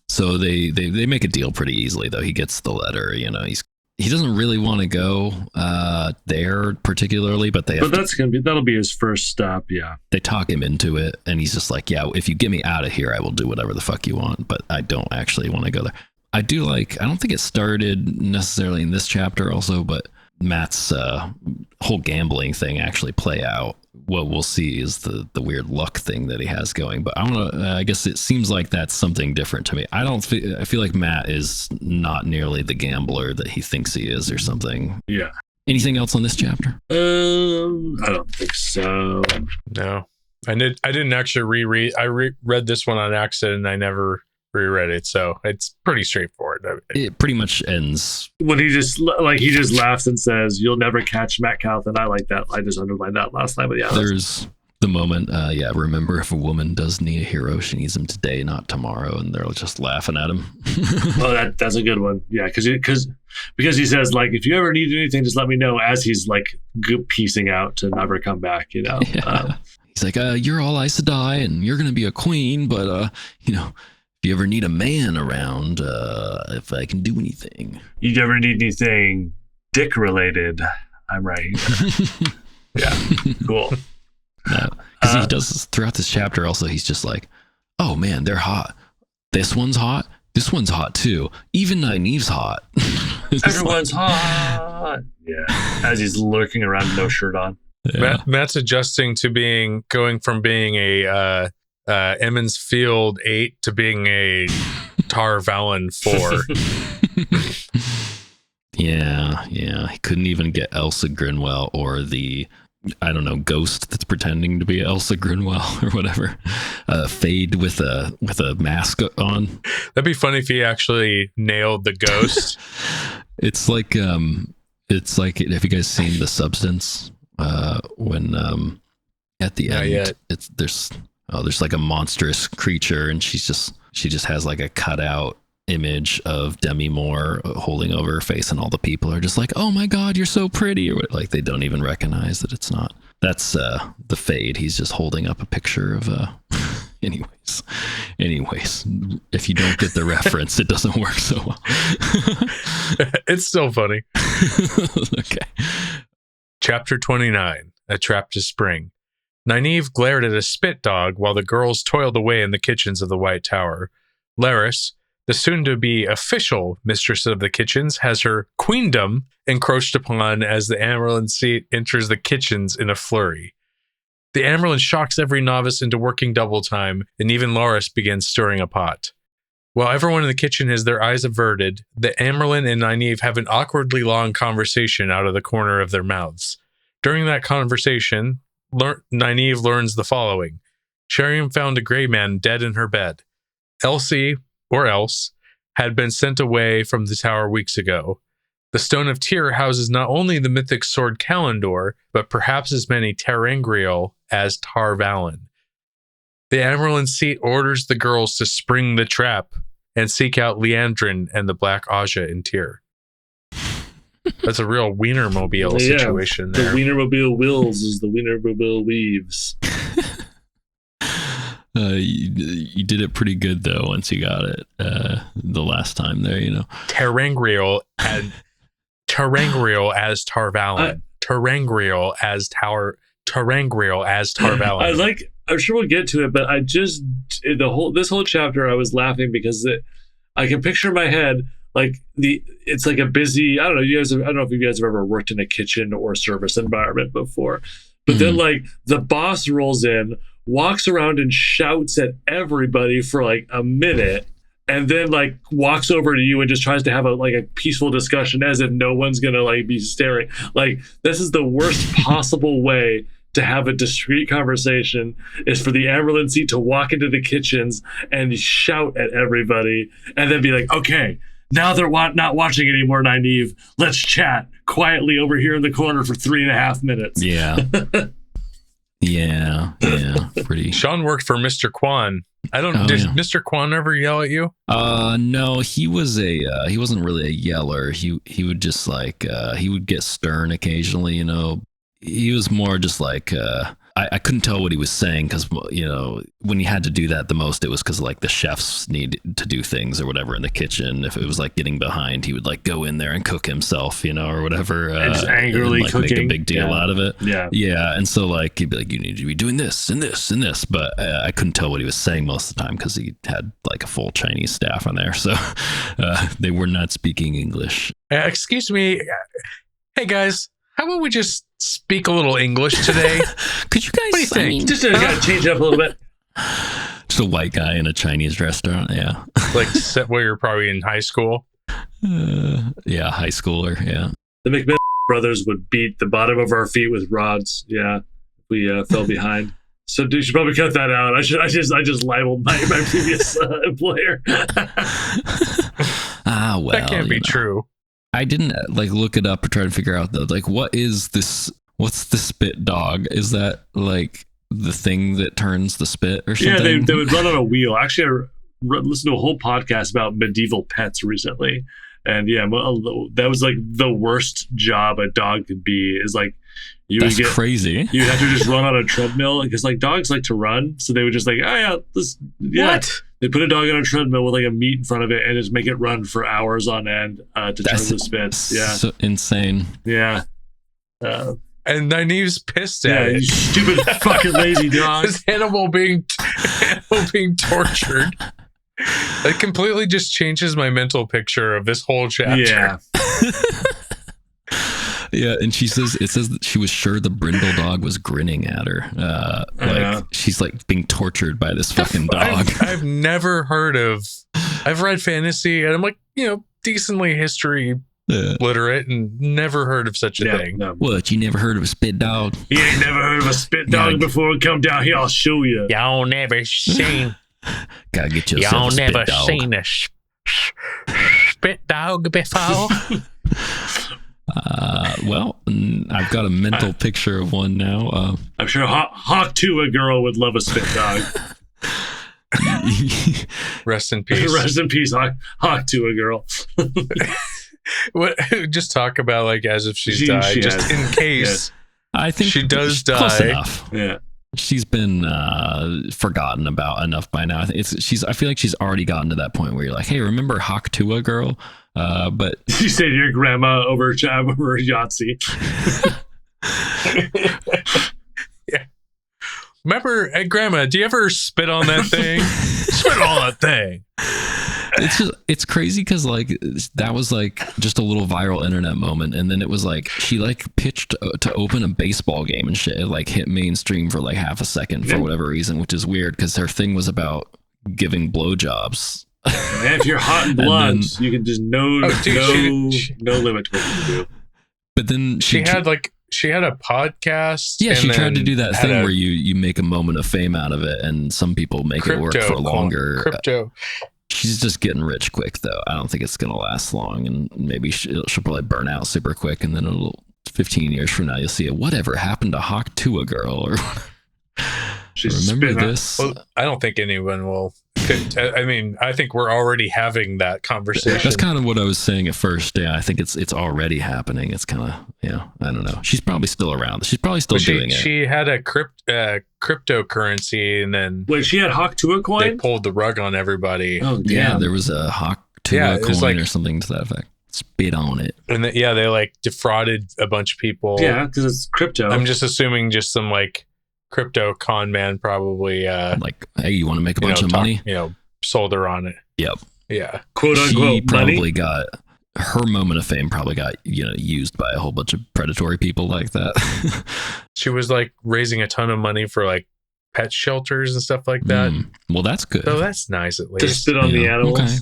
Speaker 1: So they make a deal pretty easily, though. He gets the letter, he doesn't really want to go there particularly, but
Speaker 3: that'll be his first stop. Yeah.
Speaker 1: They talk him into it, and he's just like, yeah, if you get me out of here, I will do whatever the fuck you want, but I don't actually want to go there. I don't think it started necessarily in this chapter also, but Matt's whole gambling thing actually play out. What we'll see is the weird luck thing that he has going. But I guess it seems like that's something different to me. I feel like Matt is not nearly the gambler that he thinks he is or something.
Speaker 3: Yeah.
Speaker 1: Anything else on this chapter?
Speaker 3: I don't think so.
Speaker 2: No. I didn't actually reread. I read this one on accident and I never reread it, so it's pretty straightforward.
Speaker 1: It pretty much ends
Speaker 3: when he just laughs and says, "You'll never catch Matt Cawthon." I like that. I just underlined that last night. But yeah,
Speaker 1: there's the moment. Remember, if a woman does need a hero, she needs him today, not tomorrow, and they're just laughing at him.
Speaker 3: Oh, that's a good one. Yeah, because he says like, if you ever need anything, just let me know. As he's like piecing out to never come back.
Speaker 1: Yeah. He's like, "You're all Aes Sedai, and you're gonna be a queen, but if you ever need a man around, if I can do anything.
Speaker 3: You ever need anything dick related, I'm right here." Yeah, cool.
Speaker 1: Because he does throughout this chapter also, he's just like, oh man, they're hot. This one's hot. This one's hot too. Even Nynaeve's hot.
Speaker 3: Everyone's hot. Yeah, as he's lurking around, no shirt on.
Speaker 2: Yeah. Matt's adjusting to going from being a Emmons Field 8 to being a Tar Valon 4.
Speaker 1: Yeah. He couldn't even get Elsa Grinwell or the, I don't know, ghost that's pretending to be Elsa Grinwell or whatever. Fade with a mask on.
Speaker 2: That'd be funny if he actually nailed the ghost.
Speaker 1: It's like have you guys seen The Substance? When at the end, there's like a monstrous creature, and she just has like a cutout image of Demi Moore holding over her face, and all the people are just like, "Oh my God, you're so pretty!" Or like they don't even recognize that it's not. That's the Fade. He's just holding up a picture of. Anyways, if you don't get the reference, it doesn't work so well.
Speaker 2: It's still funny.
Speaker 1: Okay.
Speaker 2: Chapter 29: A Trap to Spring. Nynaeve glared at a spit dog while the girls toiled away in the kitchens of the White Tower. Laris, the soon-to-be official mistress of the kitchens, has her queendom encroached upon as the Amerlin seat enters the kitchens in a flurry. The Amerlin shocks every novice into working double time, and even Laris begins stirring a pot. While everyone in the kitchen has their eyes averted, the Amerlin and Nynaeve have an awkwardly long conversation out of the corner of their mouths. During that conversation, Nynaeve learns the following. Sheriam found a grey man dead in her bed. Elsie, or Else, had been sent away from the tower weeks ago. The Stone of Tyr houses not only the mythic sword Kalendor, but perhaps as many Terangriel as Tar Valon. The Amarylline Seat orders the girls to spring the trap and seek out Leandrin and the Black Aja in Tyr. That's a real Wienermobile situation there.
Speaker 3: The Wienermobile wills is the Wienermobile weaves.
Speaker 1: You did it pretty good though once you got it the last time there, you know.
Speaker 2: Terangriel as Tarvalin. Terangriel as Tarvalin.
Speaker 3: I'm sure we'll get to it, but this whole chapter I was laughing because I can picture in my head it's like a busy, I don't know if you guys have ever worked in a kitchen or service environment before, but then like the boss rolls in, walks around and shouts at everybody for like a minute, and then like walks over to you and just tries to have a peaceful discussion as if no one's gonna like be staring. Like, this is the worst possible way to have a discreet conversation, is for the Amarylline Seat to walk into the kitchens and shout at everybody and then be like, okay, now they're not watching anymore, Nynaeve. Let's chat quietly over here in the corner for 3.5 minutes.
Speaker 1: Yeah. yeah. Pretty.
Speaker 2: Sean worked for Mr. Kwan. Did Mr. Kwan ever yell at you?
Speaker 1: No, he wasn't really a yeller. He would just he would get stern occasionally, you know. He was more just like, I couldn't tell what he was saying because, you know, when he had to do that the most, it was because like the chefs need to do things or whatever in the kitchen. If it was like getting behind, he would like go in there and cook himself, you know, or whatever.
Speaker 3: And just angrily
Speaker 1: and,
Speaker 3: cooking.
Speaker 1: Make a big deal out of it.
Speaker 3: Yeah.
Speaker 1: Yeah. And so like, he'd be like, you need to be doing this and this and this. But I couldn't tell what he was saying most of the time because he had like a full Chinese staff on there. So they were not speaking English.
Speaker 2: Excuse me. Hey guys, how about we just speak a little English today?
Speaker 1: Could you guys?
Speaker 2: What do you think?
Speaker 3: Just gotta change it up a little bit.
Speaker 1: Just a white guy in a Chinese restaurant. Yeah.
Speaker 2: Like where you're probably in high school.
Speaker 1: Yeah, high schooler. Yeah.
Speaker 3: The McMillan brothers would beat the bottom of our feet with rods. Yeah, we fell behind. So you should probably cut that out. I just libeled my previous employer.
Speaker 1: Well,
Speaker 2: that can't be true.
Speaker 1: I didn't look it up or try to figure out though. Like, what is this? What's the spit dog? Is that like the thing that turns the spit or something?
Speaker 3: Yeah, they would run on a wheel. Actually, I listened to a whole podcast about medieval pets recently, and yeah, that was like the worst job a dog could be. Is like
Speaker 1: That's crazy.
Speaker 3: You'd have to just run on a treadmill because like dogs like to run, so they would just like, What? They put a dog on a treadmill with like a meat in front of it and just make it run for hours on end to turn the spits. Yeah,
Speaker 1: so insane.
Speaker 3: Yeah.
Speaker 2: And Nynaeve's pissed at it.
Speaker 3: You stupid fucking lazy dog.
Speaker 2: This animal being tortured. It completely just changes my mental picture of this whole chapter.
Speaker 3: Yeah.
Speaker 1: Yeah, and it says that she was sure the brindle dog was grinning at her. She's like being tortured by this fucking dog.
Speaker 2: I've never heard of. I've read fantasy, and I'm like, decently history literate, and never heard of such a thing.
Speaker 3: No.
Speaker 1: What? You never heard of a spit dog?
Speaker 3: You ain't never heard of a spit dog before? Come down here, I'll show you.
Speaker 2: Y'all never seen.
Speaker 1: Gotta get yourself a spit dog.
Speaker 2: Y'all never seen a spit dog before?
Speaker 1: Well, I've got a mental picture of one now.
Speaker 3: I'm sure Hawk to a girl would love a spit dog.
Speaker 2: Rest in peace.
Speaker 3: Rest in peace, Hawk to a girl.
Speaker 2: What? Just talk about like as if she's died, just in case.
Speaker 1: I think
Speaker 2: she does die.
Speaker 1: Close enough.
Speaker 3: Yeah.
Speaker 1: She's been forgotten about enough by now. I feel like she's already gotten to that point where you're like, hey, remember Hawk Tua girl? But
Speaker 3: you say to your grandma over Yahtzee.
Speaker 2: Yeah. Remember, hey, Grandma, do you ever spit on that thing? Spit on that thing.
Speaker 1: It's crazy because like that was like just a little viral internet moment, and then it was like she like pitched to open a baseball game and shit. It like hit mainstream for like half a second for whatever reason, which is weird because her thing was about giving blowjobs.
Speaker 3: Man, if you're hot and blunt, you can just no limit to what you can do.
Speaker 1: But then
Speaker 2: she had a podcast.
Speaker 1: Yeah, she tried to do that thing where you make a moment of fame out of it, and some people make it work for longer.
Speaker 2: Crypto.
Speaker 1: She's just getting rich quick, though. I don't think it's going to last long, and maybe she'll probably burn out super quick, and then 15 years from now, you'll see it. Whatever happened to Hawk Tua girl? Or
Speaker 3: She's
Speaker 1: Remember
Speaker 3: spin-
Speaker 1: this?
Speaker 2: Well, I don't think anyone will. I mean, I think we're already having that conversation.
Speaker 1: That's kind of what I was saying at first. Yeah, I think it's already happening. It's kind of, I don't know. She's probably still around. She's probably still doing it.
Speaker 2: She had a cryptocurrency, and then
Speaker 3: Wait, she had Hawk Tua
Speaker 2: they
Speaker 3: coin?
Speaker 2: pulled the rug on everybody.
Speaker 3: Oh,
Speaker 1: Yeah,
Speaker 3: damn.
Speaker 1: there was a Hawk to
Speaker 2: Yeah,
Speaker 1: a
Speaker 2: it was
Speaker 1: coin
Speaker 2: like-
Speaker 1: or something to that effect. Spit on it.
Speaker 2: And they like defrauded a bunch of people.
Speaker 3: Yeah, because it's crypto.
Speaker 2: I'm just assuming just some like crypto con man probably
Speaker 1: Like, hey, you want to make a bunch of money?
Speaker 2: sold her on it.
Speaker 1: Yep.
Speaker 2: Yeah.
Speaker 3: Quote
Speaker 1: She
Speaker 3: unquote
Speaker 1: probably
Speaker 3: money.
Speaker 1: got her moment of fame. Probably got used by a whole bunch of predatory people like that.
Speaker 2: She was like raising a ton of money for like pet shelters and stuff like that.
Speaker 1: Well, that's good.
Speaker 2: So that's nice at
Speaker 3: To
Speaker 2: least.
Speaker 3: spit on the
Speaker 1: Yeah,
Speaker 3: animals.
Speaker 1: okay.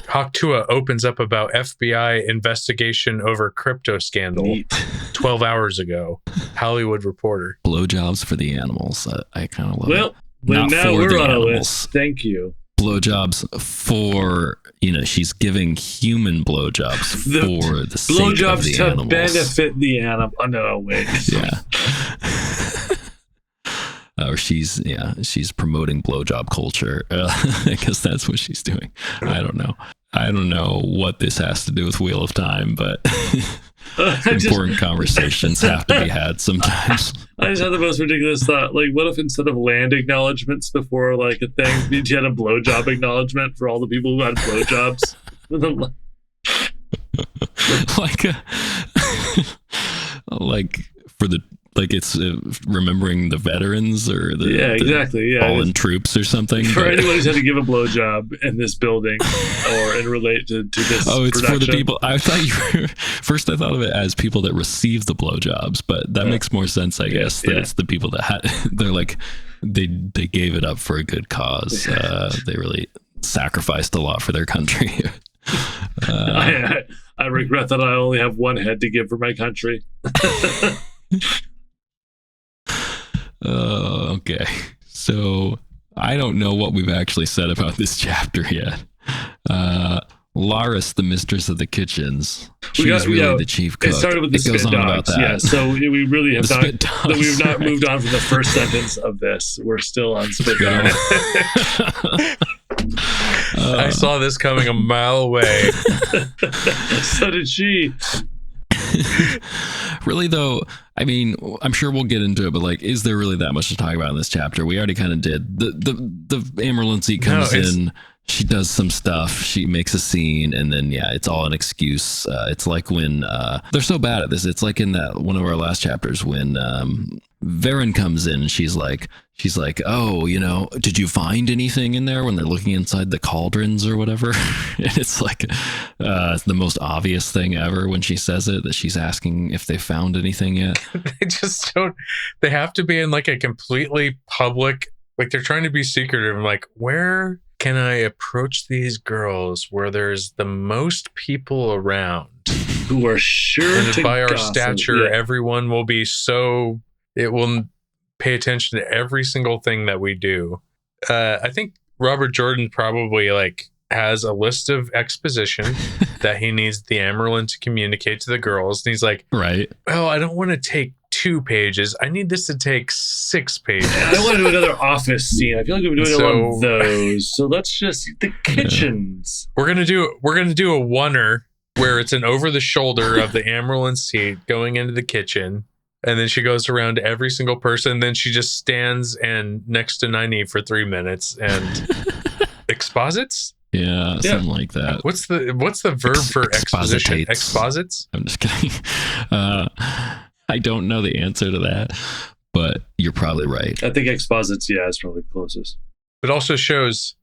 Speaker 2: Hawk Tua opens up about FBI investigation over crypto scandal
Speaker 3: Neat.
Speaker 2: 12 hours ago. Hollywood Reporter.
Speaker 1: Blowjobs for the animals. I kind of love it.
Speaker 3: Well,
Speaker 1: Not
Speaker 3: now
Speaker 1: for
Speaker 3: we're
Speaker 1: the
Speaker 3: on a
Speaker 1: animals.
Speaker 3: list. Thank you.
Speaker 1: Blowjobs for, she's giving human blowjobs
Speaker 3: The
Speaker 1: for the sake of
Speaker 3: Blowjobs
Speaker 1: the
Speaker 3: to
Speaker 1: animals.
Speaker 3: benefit the animal. Oh, no, wait.
Speaker 1: Yeah. Or she's promoting blowjob culture. I guess that's what she's doing. I don't know. I don't know what this has to do with Wheel of Time, but important conversations have to be had sometimes.
Speaker 3: I just had the most ridiculous thought. Like, what if instead of land acknowledgements before like a thing, you had a blowjob acknowledgement for all the people who had blowjobs?
Speaker 1: like for the it's remembering the veterans or the
Speaker 3: exactly. Yeah,
Speaker 1: fallen troops or something.
Speaker 3: for
Speaker 1: but-
Speaker 3: anyone who's had to give a blowjob in this building or and relate to this.
Speaker 1: Oh, it's
Speaker 3: production.
Speaker 1: for the people. I thought first I thought of it as people that receive the blowjobs, but that makes more sense, I guess. That it's the people that they're like they gave it up for a good cause. They really sacrificed a lot for their country.
Speaker 3: I regret that I only have one head to give for my country.
Speaker 1: Okay, so I don't know what we've actually said about this chapter yet. Laris, the mistress of the kitchens, she's really the chief cook.
Speaker 3: It started with the
Speaker 1: goes
Speaker 3: spit
Speaker 1: on about
Speaker 3: dogs.
Speaker 1: that.
Speaker 3: Yeah, so we really have
Speaker 1: The
Speaker 3: not.
Speaker 1: spit dogs,
Speaker 3: We've not
Speaker 1: right.
Speaker 3: moved on from the first sentence of this. We're still on spit dogs.
Speaker 2: I saw this coming a mile away.
Speaker 3: So did she.
Speaker 1: Really though, I mean, I'm sure we'll get into it, but like, is there really that much to talk about in this chapter? We already kind of did. The Amerlincy comes in, she does some stuff, she makes a scene, and then it's all an excuse. It's like when they're so bad at this. It's like in that one of our last chapters when Varen comes in, and she's like, oh, did you find anything in there, when they're looking inside the cauldrons or whatever? And it's like it's the most obvious thing ever when she says it, that she's asking if they found anything yet.
Speaker 2: They just don't. They have to be in like a completely public. Like they're trying to be secretive. I'm like, where can I approach these girls where there's the most people around?
Speaker 3: Who are sure
Speaker 2: And
Speaker 3: to
Speaker 2: by our
Speaker 3: gossip.
Speaker 2: stature,
Speaker 3: Yeah.
Speaker 2: everyone will be so. It will pay attention to every single thing that we do. I think Robert Jordan probably like has a list of exposition that he needs the Amerlin to communicate to the girls. And he's like,
Speaker 1: Right.
Speaker 2: well, I don't want to take 2 pages. I need this to take 6 pages.
Speaker 3: I don't want to do another office scene. I feel like we've been doing a lot of
Speaker 2: So-
Speaker 3: those. So let's just the kitchens.
Speaker 2: We're gonna do a oneer where it's an over the shoulder of the Amerlin seat going into the kitchen, and then she goes around to every single person. Then she just stands and next to Nynaeve for 3 minutes and exposits.
Speaker 1: Yeah, something like that.
Speaker 2: What's the verb for exposition?
Speaker 1: Expositates.
Speaker 2: Exposits.
Speaker 1: I'm just kidding. I don't know the answer to that, but you're probably right.
Speaker 3: I think exposits, is probably closest.
Speaker 2: But also shows,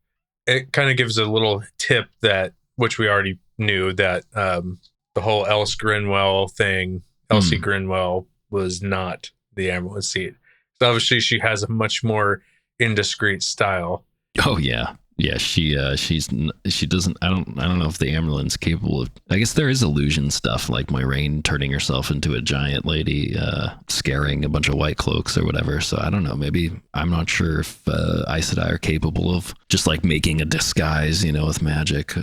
Speaker 2: it kind of gives a little tip that, which we already knew, that the whole Elsie Grinwell thing, Elsie Grinwell was not the Amerlin seat. So obviously she has a much more indiscreet style.
Speaker 1: Oh yeah. Yeah, she doesn't. I don't know if the Amerlin's capable of. I guess there is illusion stuff, like Moiraine turning herself into a giant lady, scaring a bunch of white cloaks or whatever. So I don't know. Maybe I'm not sure if Aes Sedai are capable of just like making a disguise, with magic.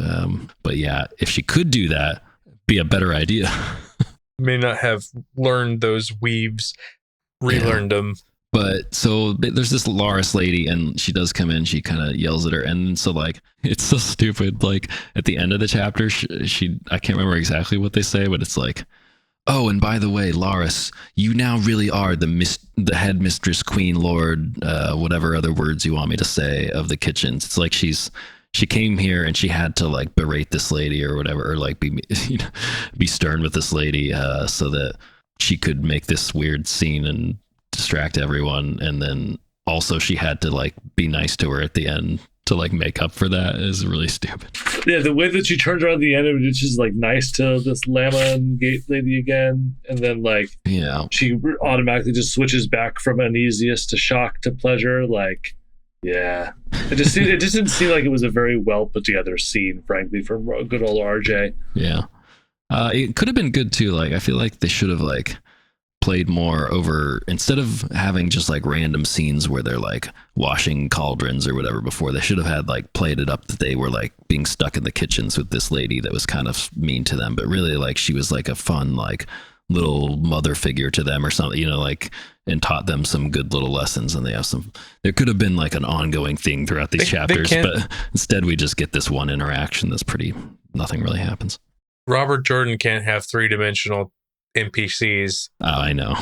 Speaker 1: But yeah, if she could do that, be a better idea.
Speaker 2: May not have learned those weaves, relearned them.
Speaker 1: But so there's this Loris lady, and she does come in. She kind of yells at her, and so like it's so stupid. Like at the end of the chapter, she I can't remember exactly what they say, but it's like, oh, and by the way, Loris, you now really are the head mistress, queen, lord, whatever other words you want me to say of the kitchens. It's like she came here and she had to like berate this lady or whatever, or like be stern with this lady, so that she could make this weird scene and distract everyone. And then also she had to like be nice to her at the end to like make up for that is really stupid.
Speaker 3: Yeah, the way that she turns around at the end, it's just like nice to this Lamma gate lady again, and then like she automatically just switches back from uneasiness to shock to pleasure. Like, yeah, it just didn't seem like it was a very well put together scene, frankly, from good old RJ.
Speaker 1: Yeah, it could have been good too. Like, I feel like they should have like played more over, instead of having just like random scenes where they're like washing cauldrons or whatever before, they should have had like played it up that they were like being stuck in the kitchens with this lady that was kind of mean to them, but really like she was like a fun like little mother figure to them or something, you know, like, and taught them some good little lessons. And there could have been like an ongoing thing throughout these chapters, but instead we just get this one interaction that's nothing really happens.
Speaker 2: Robert Jordan can't have 3-dimensional NPCs.
Speaker 1: Oh, I know.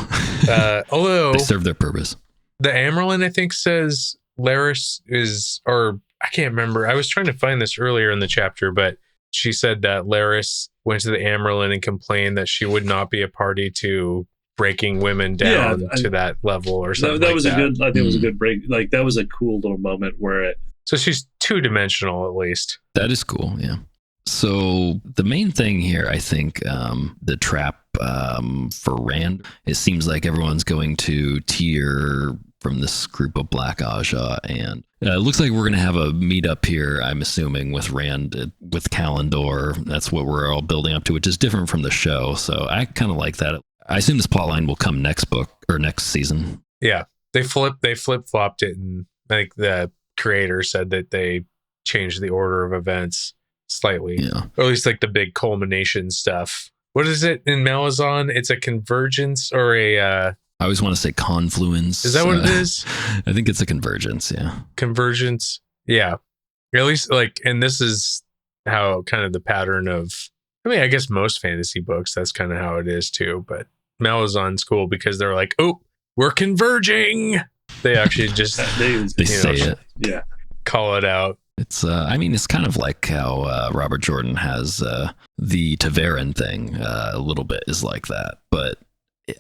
Speaker 2: Although
Speaker 1: they serve their purpose.
Speaker 2: The Amaryllis, I think, says Laris is, or I can't remember. I was trying to find this earlier in the chapter, but she said that Laris went to the Amaryllis and complained that she would not be a party to breaking women down to that level or something.
Speaker 3: That was a good. I think it was a good break. Like that was a cool little moment where it.
Speaker 2: So she's 2-dimensional at least.
Speaker 1: That is cool. Yeah. So the main thing here, I think, the trap for Rand, it seems like everyone's going to Tyr from this group of Black Aja, and it looks like we're going to have a meetup here, I'm assuming, with Rand, with Kalendor. That's what we're all building up to, which is different from the show. So I kind of like that. I assume this plotline will come next book or next season.
Speaker 2: Yeah, they flip-flopped it, and I think the creator said that they changed the order of events slightly, or at least like the big culmination stuff. What is it in Malazan? It's a convergence or a I
Speaker 1: always want to say confluence.
Speaker 2: Is that what it is?
Speaker 1: I think it's a convergence.
Speaker 2: Convergence. Yeah, at least like, and this is how kind of the pattern of, I mean, I guess most fantasy books, that's kind of how it is too, but Malazan's cool because they're like, oh, we're converging. They actually just
Speaker 1: they say it.
Speaker 3: Yeah,
Speaker 2: call it out.
Speaker 1: It's, I mean, it's kind of like how Robert Jordan has the Taveran thing a little bit is like that. But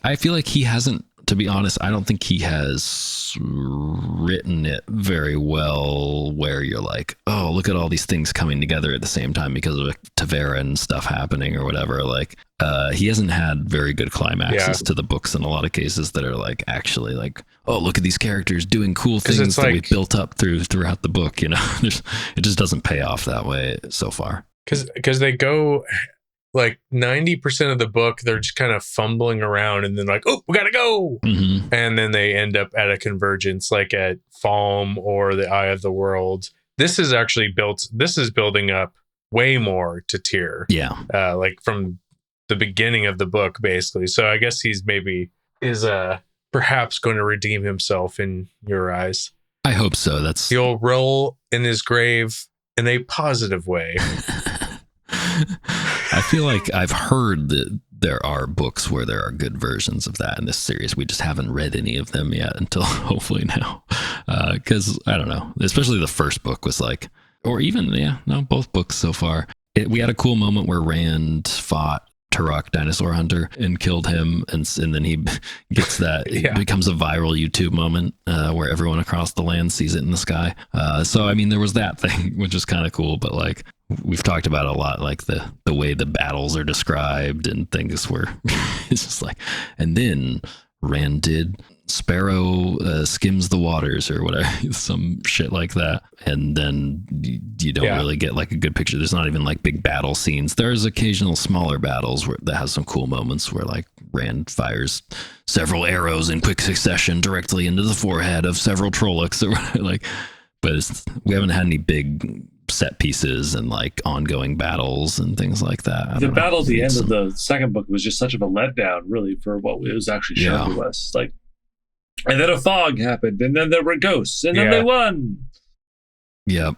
Speaker 1: I feel like he hasn't, to be honest, I don't think he has written it very well where you're like, oh, look at all these things coming together at the same time because of Taveran stuff happening or whatever. Like, he hasn't had very good climaxes to the books in a lot of cases that are like actually like, oh, look at these characters doing cool things that we built up throughout the book. You know, it just doesn't pay off that way so far.
Speaker 2: Because they go like 90% of the book, they're just kind of fumbling around and then like, oh, we gotta go.
Speaker 1: Mm-hmm.
Speaker 2: And then they end up at a convergence like at Falm or the Eye of the World. This is building up way more to Tyr.
Speaker 1: Yeah.
Speaker 2: Like from the beginning of the book, basically. So I guess he's perhaps going to redeem himself in your eyes.
Speaker 1: I hope so.
Speaker 2: He'll roll in his grave in a positive way.
Speaker 1: I feel like I've heard that there are books where there are good versions of that in this series. We just haven't read any of them yet until hopefully now. Because I don't know, especially the first book was like, or even, both books so far. We had a cool moment where Rand fought Turok, Dinosaur Hunter, and killed him, and then he gets that. It becomes a viral YouTube moment where everyone across the land sees it in the sky. So I mean, there was that thing, which is kind of cool. But like we've talked about a lot, like the way the battles are described and things where it's just like, and then Rand did Sparrow skims the waters or whatever, some shit like that, and then you don't really get like a good picture. There's not even like big battle scenes. There's occasional smaller battles that has some cool moments where like Rand fires several arrows in quick succession directly into the forehead of several Trollocs or whatever, like, but we haven't had any big set pieces and like ongoing battles and things like that.
Speaker 3: The battle at the end of the second book was just such of a letdown, really, for what it was actually shown to us. Like, And then a fog happened, and then there were ghosts, and then
Speaker 2: Yeah.
Speaker 3: they won.
Speaker 1: Yep.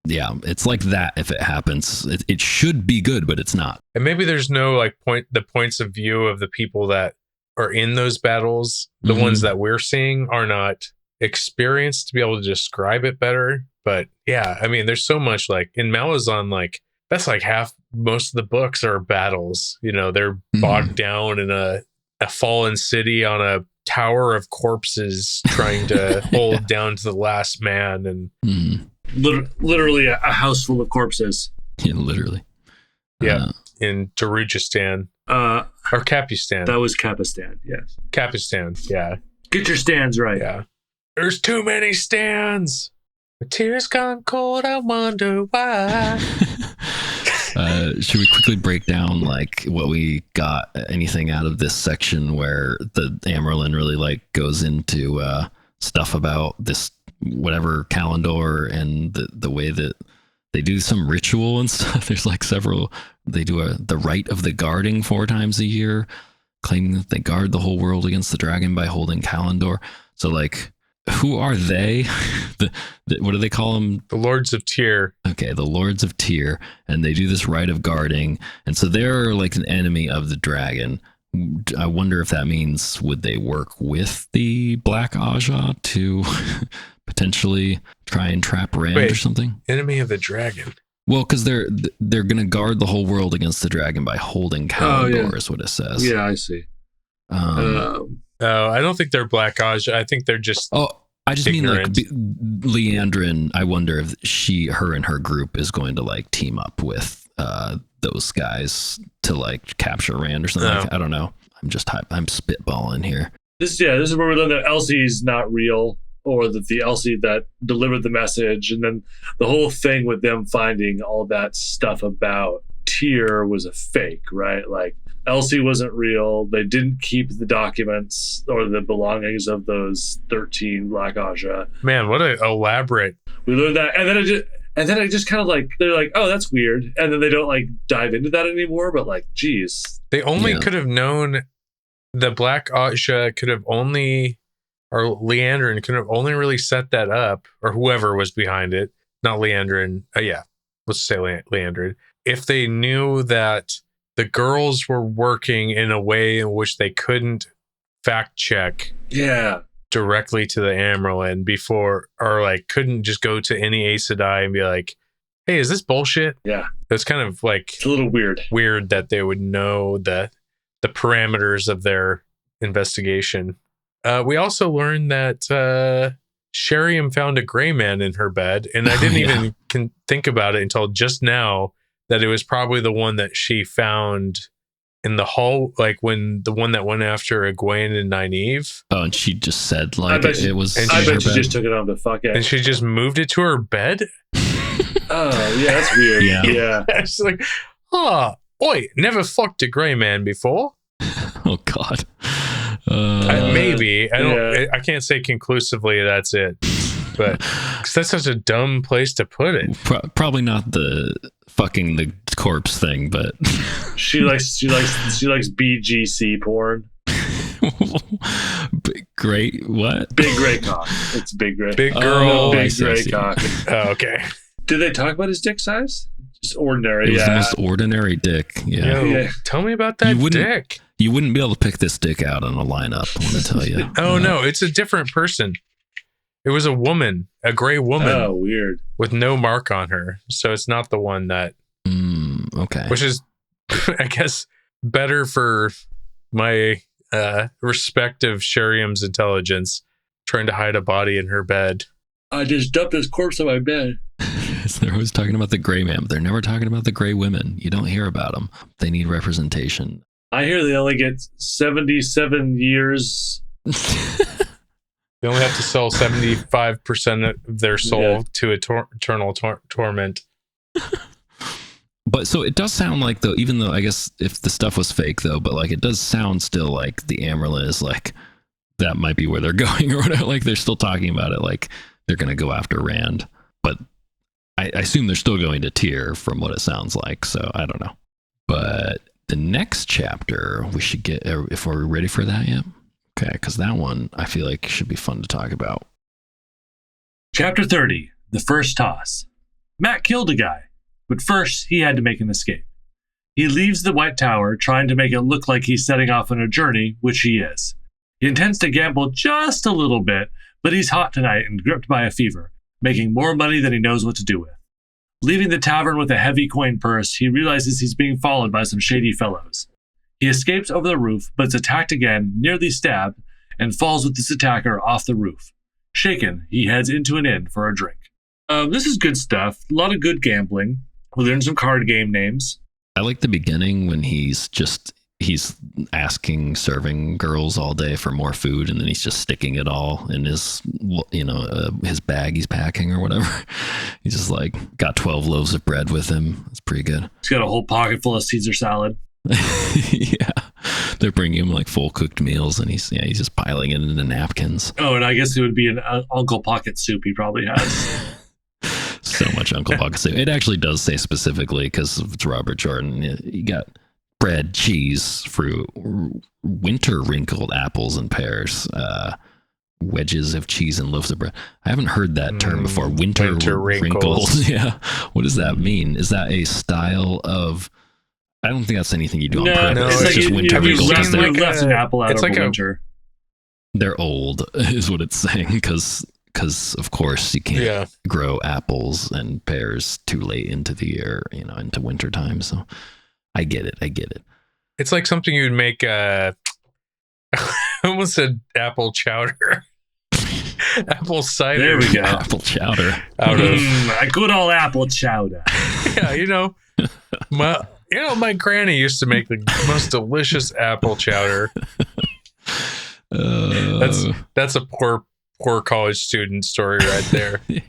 Speaker 1: Yeah, it's like that. If it happens, it should be good, but it's not.
Speaker 2: And maybe there's no like the points of view of the people that are in those battles. The
Speaker 1: Mhm.
Speaker 2: ones that we're seeing are not experienced to be able to describe it better. But yeah, I mean, there's so much like in Malazan, like that's like half, most of the books are battles. You know, they're bogged down in a fallen city on a tower of corpses trying to hold down to the last man. And
Speaker 1: Mhm.
Speaker 3: Literally a house full of corpses.
Speaker 1: Yeah, literally.
Speaker 2: yeah, in Darujistan
Speaker 3: Uh,
Speaker 2: or Capistan.
Speaker 3: that was Kapistan, yes.
Speaker 2: Capistan, yeah.
Speaker 3: Get your stands right.
Speaker 2: Yeah. There's too many stands. My tears gone cold. I wonder why.
Speaker 1: Should we quickly break down like what we got, anything out of this section where the Amerlin really like goes into stuff about this whatever Kalendor and the way that they do some ritual and stuff. There's like several. They do the rite of the guarding 4 times a year, claiming that they guard the whole world against the dragon by holding Kalendor. So like, who are they? What do they call them?
Speaker 2: The Lords of Tyr.
Speaker 1: Okay, the Lords of Tyr, and they do this rite of guarding, and so they're like an enemy of the dragon. I wonder if that means would they work with the Black Aja to potentially try and trap Rand or
Speaker 2: Wait.
Speaker 1: something?
Speaker 2: Enemy of the dragon.
Speaker 1: Well, because they're gonna guard the whole world against the dragon by holding Kalendor,
Speaker 3: yeah.
Speaker 1: is what it says.
Speaker 3: Yeah, I see.
Speaker 2: Oh, I don't think they're Black Aja. I think they're just
Speaker 1: I just
Speaker 2: ignorant.
Speaker 1: mean like Leandrin. I wonder if her and her group is going to like team up with those guys to like capture Rand or something.
Speaker 2: No.
Speaker 1: Like, I don't know. I'm spitballing here.
Speaker 3: This is where we learn that Elsie's not real, or that the Elsie that delivered the message, and then the whole thing with them finding all that stuff about Tyr was a fake, right? Like Elsie wasn't real. They didn't keep the documents or the belongings of those 13 Black Aja.
Speaker 2: Man, what an elaborate.
Speaker 3: We learned that, and then it just kind of like they're like, oh, that's weird, and then they don't like dive into that anymore. But like, geez,
Speaker 2: They only
Speaker 1: Yeah.
Speaker 2: could have known the Black Aja could have only, or Leandrin could have only really set that up, or whoever was behind it, not Leandrin. Yeah, let's say Leandrin. If they knew that the girls were working in a way in which they couldn't fact check
Speaker 3: yeah,
Speaker 2: directly to the Amerlin before, or like couldn't just go to any Aes Sedai and be like, hey, is this bullshit?
Speaker 3: yeah,
Speaker 2: That's kind of like
Speaker 3: it's a little weird.
Speaker 2: weird that they would know the parameters of their investigation. We also learned that Sheriam found a gray man in her bed, and I didn't even think about it until just now that it was probably the one that she found in the hall, like when the one that went after Egwene and Nynaeve,
Speaker 1: Oh, and she just said
Speaker 3: I
Speaker 1: like
Speaker 3: bet she-
Speaker 1: it was.
Speaker 2: and
Speaker 3: I
Speaker 1: in her
Speaker 3: bet she
Speaker 1: bed.
Speaker 3: just took it on to fuck it.
Speaker 2: and she just moved it to her bed.
Speaker 3: Oh, yeah, that's weird.
Speaker 1: Yeah.
Speaker 3: Yeah.
Speaker 2: It's like, oi, never fucked a gray man before.
Speaker 1: Oh God.
Speaker 2: Maybe I don't.
Speaker 3: yeah.
Speaker 2: I can't say conclusively that's it, but 'cause that's such a dumb place to put it.
Speaker 1: Probably not the fucking the corpse thing, but
Speaker 3: She likes BGC porn.
Speaker 1: great. What?
Speaker 3: Big gray cock. It's big gray.
Speaker 2: Big
Speaker 1: Oh,
Speaker 2: girl.
Speaker 1: I
Speaker 3: big
Speaker 1: see, I
Speaker 3: gray
Speaker 1: see.
Speaker 3: cock.
Speaker 2: Oh, okay.
Speaker 3: Did they talk about his dick size? Just ordinary.
Speaker 1: It was the
Speaker 3: Yeah.
Speaker 1: most ordinary dick. Yeah.
Speaker 2: Yo,
Speaker 3: Yeah.
Speaker 2: tell me about that
Speaker 1: You wouldn't-
Speaker 2: dick.
Speaker 1: You wouldn't be able to pick this dick out on a lineup, I want to tell you.
Speaker 2: Oh no, it's a different person. It was a woman, a gray woman
Speaker 3: Oh, weird.
Speaker 2: with no mark on her. So it's not the one that,
Speaker 1: Okay.
Speaker 2: which is, I guess, better for my respective Sheriam's intelligence, trying to hide a body in her bed.
Speaker 3: I just dumped his corpse on my bed.
Speaker 1: They're always talking about the gray man, but they're never talking about the gray women. You don't hear about them. They need representation.
Speaker 3: I hear they only get 77 years.
Speaker 2: They only have to sell 75% of their soul
Speaker 3: Yeah.
Speaker 2: to eternal torment.
Speaker 1: But so it does sound like, though, even though I guess if the stuff was fake, though, but like it does sound still like the Amerlin is like, that might be where they're going or whatever. Like they're still talking about it like they're going to go after Rand. But I assume they're still going to Tyr from what it sounds like. So I don't know. But the next chapter we should get, if we're ready for that yet. Okay, because that one I feel like should be fun to talk about.
Speaker 3: Chapter 30, The First Toss. Matt killed a guy, but first he had to make an escape. He leaves the White Tower, trying to make it look like he's setting off on a journey, which he is. He intends to gamble just a little bit, but he's hot tonight and gripped by a fever, making more money than he knows what to do with. Leaving the tavern with a heavy coin purse, he realizes he's being followed by some shady fellows. He escapes over the roof, but is attacked again, nearly stabbed, and falls with this attacker off the roof. Shaken, he heads into an inn for a drink. This is good stuff. A lot of good gambling. We learn some card game names.
Speaker 1: I like the beginning when he's asking serving girls all day for more food, and then he's just sticking it all in his his bag he's packing or whatever. He's just like got 12 loaves of bread with him. It's pretty good.
Speaker 3: He's got a whole pocket full of Caesar salad.
Speaker 1: Yeah, they're bringing him like full cooked meals, and he's just piling it into napkins.
Speaker 3: Oh, and I guess it would be an Uncle Pocket soup he probably has.
Speaker 1: So much Uncle Pocket soup. It actually does say specifically, because it's Robert Jordan. You got bread, cheese, fruit, winter wrinkled apples and pears, wedges of cheese and loaves of bread. I haven't heard that term before. Winter wrinkles. Yeah. What does that mean? Is that a style of... I don't think that's anything you do on purpose.
Speaker 3: It's like
Speaker 1: just winter wrinkles.
Speaker 3: You left an apple out over winter.
Speaker 1: They're old, is what it's saying, because of course you can't grow apples and pears too late into the year, into winter time. So I get it.
Speaker 2: It's like something you'd make. I almost said apple chowder. Apple cider.
Speaker 3: There we go.
Speaker 1: Apple chowder.
Speaker 2: Out of
Speaker 3: a good old apple chowder.
Speaker 2: Yeah, my granny used to make the most delicious apple chowder. That's a poor college student story right there.
Speaker 1: Yeah.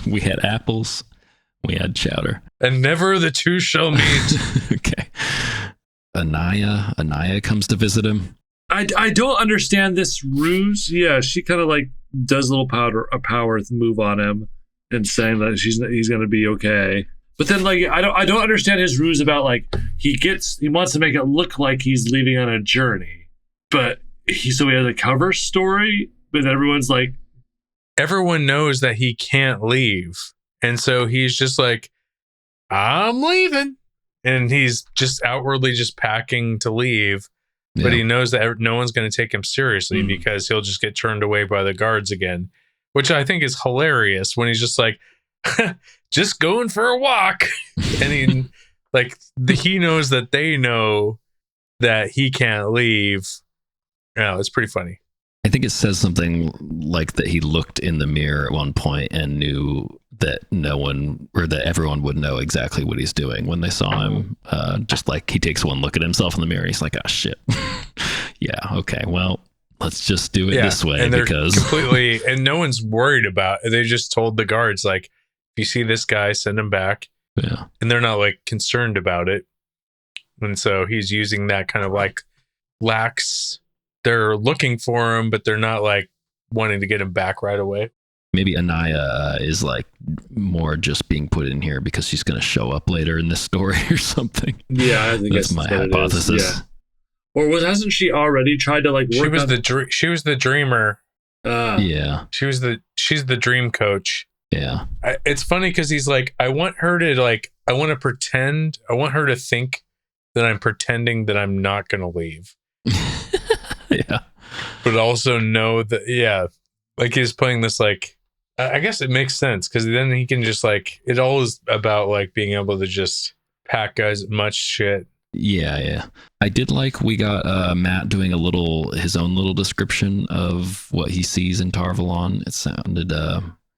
Speaker 1: We had apples, we had chowder,
Speaker 2: and never the two shall meet.
Speaker 1: Okay. Anaya comes to visit him.
Speaker 3: I don't understand this ruse. Yeah, she kind of like does a little power move on him and saying that he's going to be okay. But then like I don't understand his ruse about like he wants to make it look like he's leaving on a journey, but he has a cover story, but everyone
Speaker 2: knows that he can't leave, and so he's just like, I'm leaving, and he's just outwardly just packing to leave. But he knows that no one's going to take him seriously because he'll just get turned away by the guards again, which I think is hilarious when he's just like, just going for a walk. And he knows that they know that he can't leave. Yeah, it's pretty funny.
Speaker 1: I think it says something like that he looked in the mirror at one point and knew that no one, or that everyone would know exactly what he's doing when they saw him. Just like he takes one look at himself in the mirror. He's like, oh shit. Yeah. Okay. Well, let's just do it this way.
Speaker 2: And they're
Speaker 1: because
Speaker 2: completely, and no one's worried about it. They just told the guards, like, if you see this guy, send him back.
Speaker 1: Yeah.
Speaker 2: And they're not like concerned about it. And so he's using that kind of like lax. They're looking for him, but they're not like wanting to get him back right away.
Speaker 1: Maybe Anaya is like more just being put in here because she's going to show up later in this story or something.
Speaker 3: Yeah, I think
Speaker 1: that's my hypothesis.
Speaker 3: Yeah. Or hasn't she already tried to like work?
Speaker 2: She was the dreamer.
Speaker 1: Yeah.
Speaker 2: She's the dream coach.
Speaker 1: Yeah.
Speaker 2: It's funny because he's like, I want her to think that I'm pretending that I'm not going to leave.
Speaker 1: Yeah.
Speaker 2: But also know that, like he's playing this, like, I guess it makes sense because then he can just like, it all is about like being able to just pack as much shit.
Speaker 1: Yeah. I did like we got Matt doing his own little description of what he sees in Tarvalon. It sounded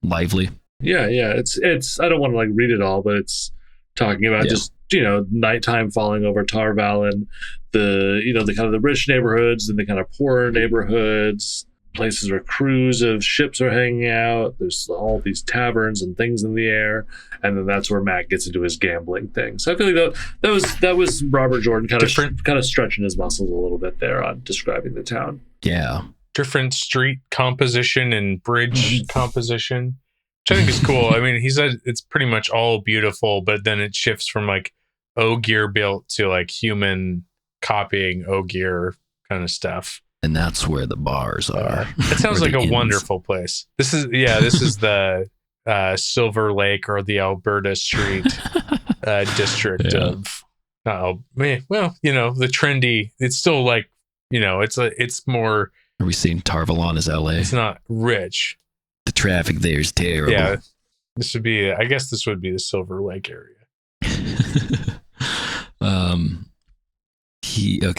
Speaker 1: lively.
Speaker 3: Yeah. It's I don't want to like read it all, but it's talking about just nighttime falling over Tarvalon, the kind of the rich neighborhoods and the kind of poorer neighborhoods, places where crews of ships are hanging out. There's all these taverns and things in the air, and then that's where Matt gets into his gambling thing. So I feel like that was Robert Jordan kind of stretching his muscles a little bit there on describing the town.
Speaker 1: Yeah,
Speaker 2: different street composition and bridge composition, which I think is cool. I mean, he said it's pretty much all beautiful, but then it shifts from like Ogier built to like human copying Ogier kind of stuff.
Speaker 1: And that's where the bars are.
Speaker 2: It sounds
Speaker 1: Or
Speaker 2: like
Speaker 1: the
Speaker 2: a
Speaker 1: inns.
Speaker 2: wonderful place. This is the Silver Lake or the Alberta Street district
Speaker 1: Yeah.
Speaker 2: of. Well, the trendy. It's still like it's more.
Speaker 1: Are we seeing Tarvalon as LA?
Speaker 2: It's not rich.
Speaker 1: The traffic there is terrible.
Speaker 2: Yeah, this would be. I guess this would be the Silver Lake area.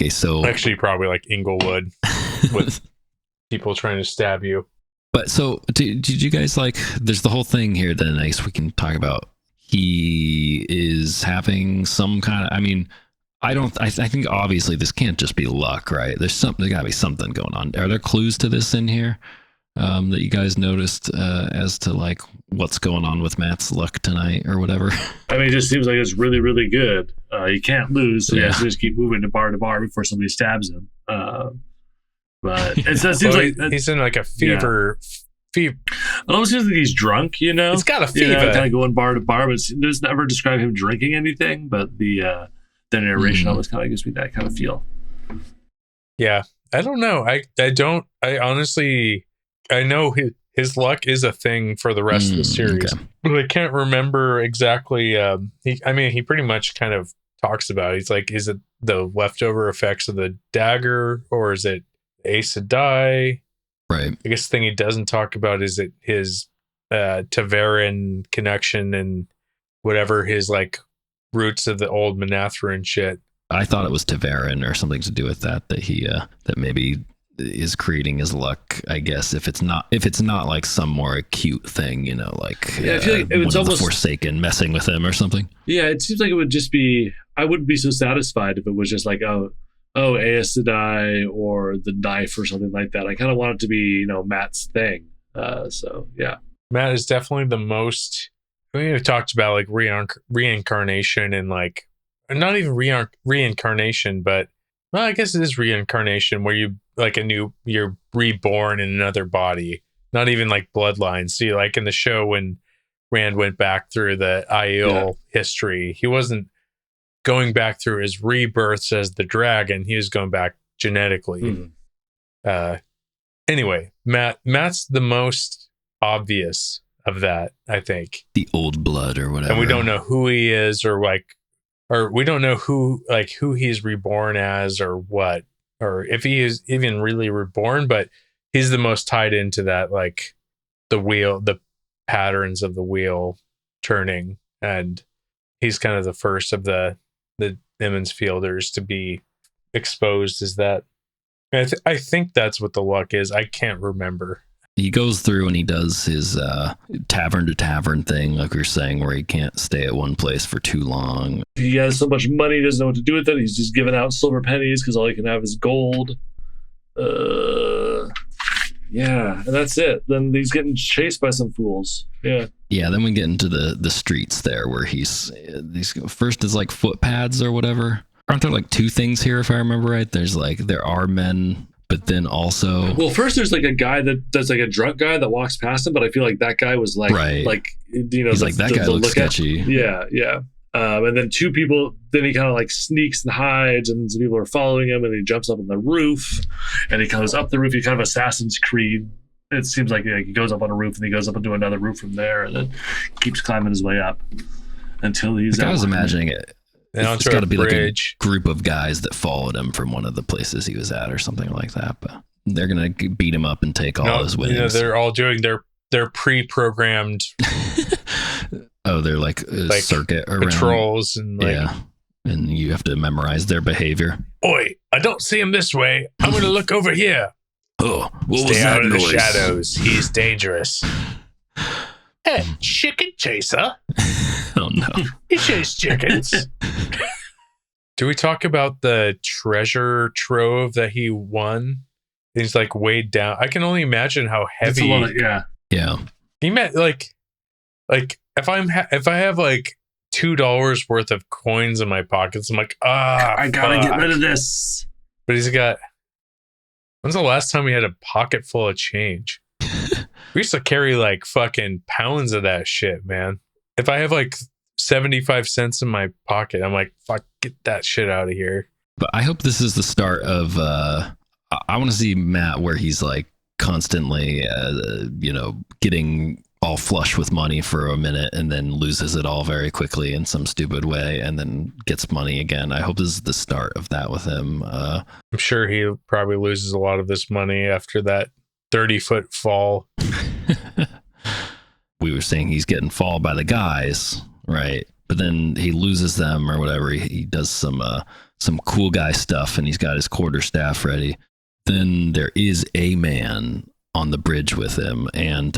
Speaker 1: So
Speaker 2: Actually, probably like Inglewood with people trying to stab you.
Speaker 1: But so did you guys like? There's the whole thing here that I guess we can talk about. He is having some kind of. I mean, I think obviously this can't just be luck, right? There's gotta be something going on. Are there clues to this in here that you guys noticed as to like what's going on with Matt's luck tonight or whatever?
Speaker 3: I mean, it just seems like it's really, really good. He can't lose, so he has
Speaker 1: Yeah.
Speaker 3: to just keep moving to bar before somebody stabs him. But it seems like
Speaker 2: he's in like a fever.
Speaker 3: it almost seems like he's drunk,
Speaker 2: He's got a fever.
Speaker 3: kind of going bar to bar, but it doesn't ever describe him drinking anything. But the narration almost kind of gives me that kind of feel.
Speaker 2: Yeah, I don't know. I honestly, I know his luck is a thing for the rest of the series,
Speaker 1: okay.
Speaker 2: but I can't remember exactly. He pretty much kind of talks about it. He's like, is it the leftover effects of the dagger, or is it Ace of Die?
Speaker 1: Right.
Speaker 2: I guess the thing he doesn't talk about is it his Taveran connection and whatever his like roots of the old Manatharan shit.
Speaker 1: I thought it was Taveran or something to do with that he that maybe is creating his luck. I guess if it's not like some more acute thing, like
Speaker 3: Yeah, I feel like it's
Speaker 1: one of
Speaker 3: almost
Speaker 1: the Forsaken messing with him or something.
Speaker 3: Yeah, it seems like it would just be. I wouldn't be so satisfied if it was just like Aes Sedai or the knife or something like that. I kind of want it to be Matt's thing. So yeah.
Speaker 2: Matt is definitely the most. We've talked about like reincarnation and like not even reincarnation, but well, I guess it is reincarnation where you like you're reborn in another body, not even like bloodline. See, like in the show when Rand went back through the Aiel history, he wasn't going back through his rebirths as the dragon. He was going back genetically. Anyway, Matt's the most obvious of that, I think.
Speaker 1: The old blood or whatever.
Speaker 2: And we don't know who he is or we don't know who he's reborn as or what, or if he is even really reborn, but he's the most tied into that, like the patterns of the wheel turning. And he's kind of the first of the Emmons Fielders to be exposed as that. I think that's what the luck is. I can't remember.
Speaker 1: He goes through and he does his tavern to tavern thing, like we were saying, where he can't stay at one place for too long.
Speaker 3: He has so much money, he doesn't know what to do with it. He's just giving out silver pennies because all he can have is gold. Yeah, and that's it. Then he's getting chased by some fools. Yeah.
Speaker 1: Yeah, then we get into the streets there where he's first is like footpads or whatever. Aren't there like two things here if I remember right? There's like there are men, but then also
Speaker 3: First there's like a guy that's like a drunk guy that walks past him, but I feel like that guy was like
Speaker 1: Right.
Speaker 3: He's
Speaker 1: like that guy looks sketchy.
Speaker 3: Yeah. And then two people, then he kind of like sneaks and hides, and some people are following him, and he jumps up on the roof, and he comes up the roof. He kind of Assassin's Creed. It seems like he goes up on a roof, and he goes up into another roof from there, and then keeps climbing his way up until he's.
Speaker 1: I was imagining it.
Speaker 2: And
Speaker 1: It's
Speaker 2: onto
Speaker 1: got
Speaker 2: a
Speaker 1: to be like a
Speaker 2: bridge.
Speaker 1: group of guys that followed him from one of the places he was at or something like that. But they're gonna beat him up and take all his winnings.
Speaker 2: They're all doing their pre-programmed
Speaker 1: Oh, they're like circuit around.
Speaker 2: patrols and like,
Speaker 1: Yeah, and you have to memorize their behavior.
Speaker 2: Oi, I don't see him this way. I'm going to look over here.
Speaker 1: Oh, what was
Speaker 2: Stay
Speaker 1: that
Speaker 2: out of
Speaker 1: noise?
Speaker 2: the shadows. He's dangerous. Hey, chicken chaser.
Speaker 1: Oh no.
Speaker 2: He chased chickens. Do we talk about the treasure trove that he won? He's like weighed down. I can only imagine how
Speaker 3: That's a
Speaker 2: heavy.
Speaker 3: lot of, yeah.
Speaker 1: Yeah.
Speaker 2: He meant like if I have like $2 worth of coins in my pockets, I'm like,
Speaker 3: I gotta get
Speaker 2: fuck.
Speaker 3: rid of this.
Speaker 2: But he's got. When's the last time we had a pocket full of change? We used to carry like fucking pounds of that shit, man. If I have like 75 cents in my pocket, I'm like, fuck, get that shit out of here.
Speaker 1: But I hope this is the start of I want to see Matt where he's like constantly, getting all flush with money for a minute and then loses it all very quickly in some stupid way and then gets money again. I hope this is the start of that with him.
Speaker 2: I'm sure he probably loses a lot of this money after that 30-foot fall.
Speaker 1: We were saying he's getting fall by the guys, right? But then he loses them or whatever. He does some cool guy stuff and he's got his quarterstaff ready. Then there is a man on the bridge with him, and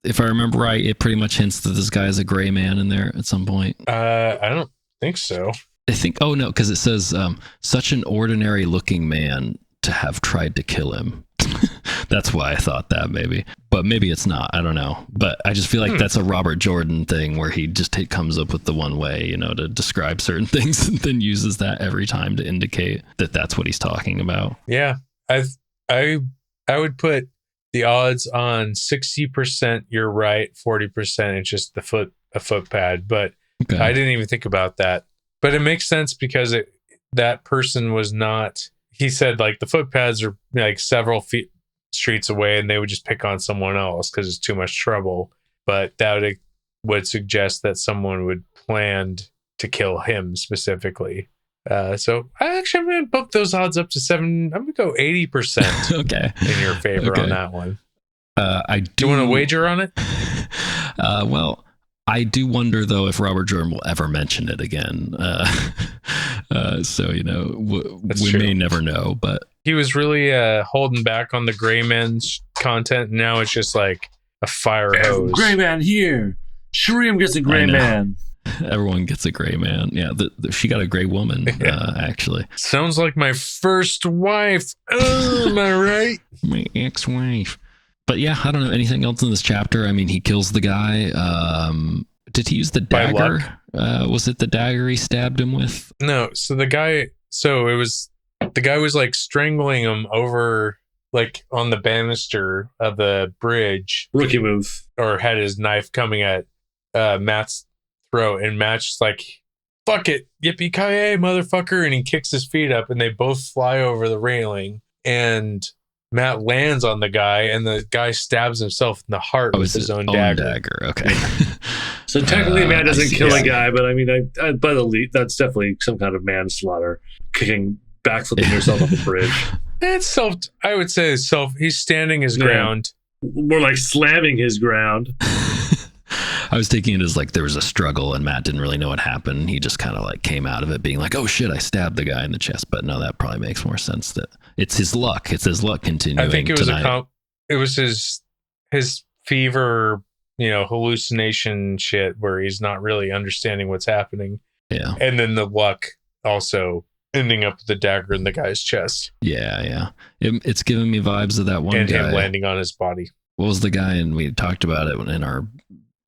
Speaker 1: if I remember right, it pretty much hints that this guy is a gray man in there at some point.
Speaker 2: I don't think so.
Speaker 1: I think, oh no, because it says, such an ordinary looking man to have tried to kill him. That's why I thought that maybe. But maybe it's not. I don't know. But I just feel like that's a Robert Jordan thing where he just comes up with the one way, to describe certain things and then uses that every time to indicate that that's what he's talking about.
Speaker 2: Yeah. I would put the odds on 60% you're right, 40% it's just a foot pad. But
Speaker 1: Okay.
Speaker 2: I didn't even think about that. But it makes sense because that person was not, he said like the foot pads are like several streets away and they would just pick on someone else because it's too much trouble. But that would suggest that someone would planned to kill him specifically. So I'm going to bump those odds up to 7. I'm going to go 80%
Speaker 1: Okay.
Speaker 2: in your favor
Speaker 1: Okay.
Speaker 2: on that one.
Speaker 1: Do
Speaker 2: you want to wager on it?
Speaker 1: Well, I do wonder though if Robert Jordan will ever mention it again. So we may never know. But
Speaker 2: he was really holding back on the gray men's content. Now it's just like a fire hose.
Speaker 3: Gray man here. Shreem gets a gray man.
Speaker 1: Everyone gets a gray man. Yeah, she got a gray woman, actually.
Speaker 2: Sounds like my first wife. Oh, am I right?
Speaker 1: My ex-wife. But yeah, I don't know anything else in this chapter. I mean, he kills the guy. Did he use the dagger? Was it the dagger he stabbed him with?
Speaker 2: No. So the guy was like strangling him over, like on the banister of the bridge.
Speaker 3: Rookie move.
Speaker 2: Or had his knife coming at Matt's throat, and Matt's like, fuck it, yippee-ki-yay, motherfucker, and he kicks his feet up and they both fly over the railing, and Matt lands on the guy and the guy stabs himself in the heart with his own dagger.
Speaker 1: Okay.
Speaker 3: So technically Matt doesn't kill a guy, but I mean, I by the lead, that's definitely some kind of manslaughter, backflipping yourself off a bridge.
Speaker 2: It's I would say he's standing his ground.
Speaker 3: More like slamming his ground.
Speaker 1: I was taking it as like there was a struggle and Matt didn't really know what happened. He just kind of like came out of it being like, oh shit, I stabbed the guy in the chest. But no, that probably makes more sense that it's his luck. It's his luck continuing.
Speaker 2: I think it was
Speaker 1: tonight.
Speaker 2: It was his fever, hallucination shit where he's not really understanding what's happening.
Speaker 1: Yeah.
Speaker 2: And then the luck also ending up with the dagger in the guy's chest.
Speaker 1: Yeah. It's giving me vibes of that one
Speaker 2: and
Speaker 1: guy.
Speaker 2: him landing on his body.
Speaker 1: What was the guy? And we talked about it in our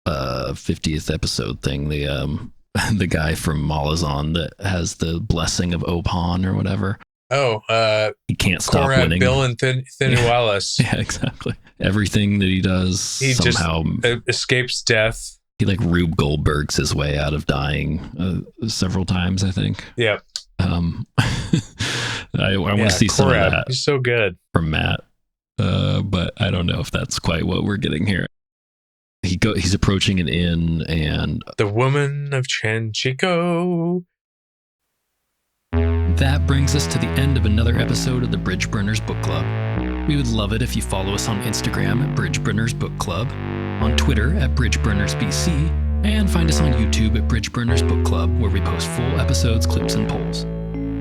Speaker 1: 50th episode thing. The guy from Malazan that has the blessing of Opan or whatever.
Speaker 2: Oh,
Speaker 1: he can't stop
Speaker 2: Korat,
Speaker 1: winning.
Speaker 2: Bill and Thinualis.
Speaker 1: Yeah, exactly. Everything that he does,
Speaker 2: he
Speaker 1: somehow
Speaker 2: just escapes death.
Speaker 1: He like Rube Goldberg's his way out of dying several times, I think.
Speaker 2: Yeah.
Speaker 1: I want to see some of that.
Speaker 2: He's so good
Speaker 1: from Matt, but I don't know if that's quite what we're getting here. He's approaching an inn, and
Speaker 2: the woman of Chanchico.
Speaker 1: That brings us to the end of another episode of the Bridgeburners Book Club. We would love it if you follow us on Instagram at Bridgeburners Book Club, on Twitter at BridgeburnersBC, and find us on YouTube at Bridgeburners Book Club, where we post full episodes, clips, and polls.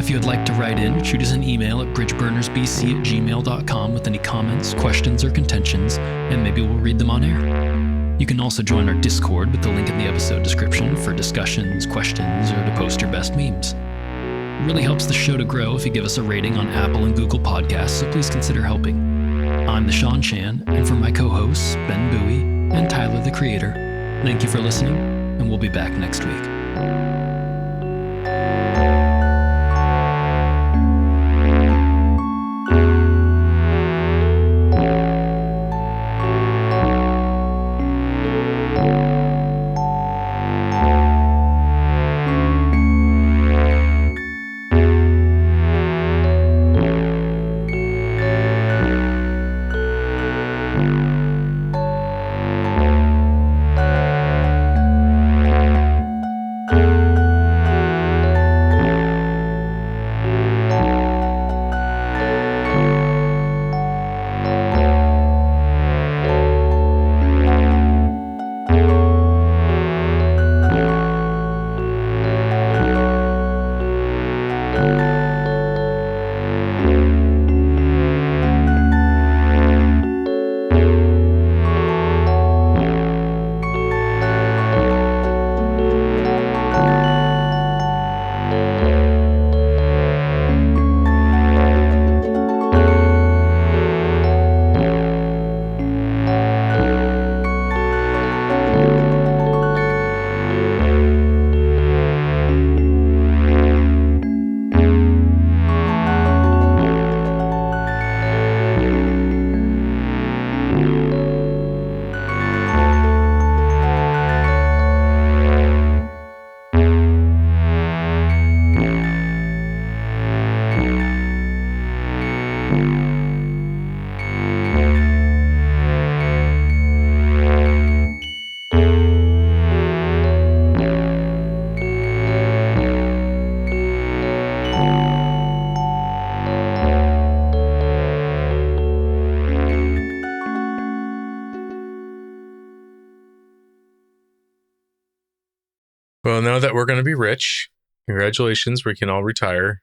Speaker 1: If you would like to write in, shoot us an email at bridgeburnersbc@gmail.com with any comments, questions, or contentions, and maybe we'll read them on air. You can also join our Discord with the link in the episode description for discussions, questions, or to post your best memes. It really helps the show to grow if you give us a rating on Apple and Google Podcasts, so please consider helping. I'm the Sean Chan, and for my co-hosts, Ben Bowie and Tyler the Creator, thank you for listening, and we'll be back next week.
Speaker 2: Well, now that we're going to be rich, congratulations, we can all retire.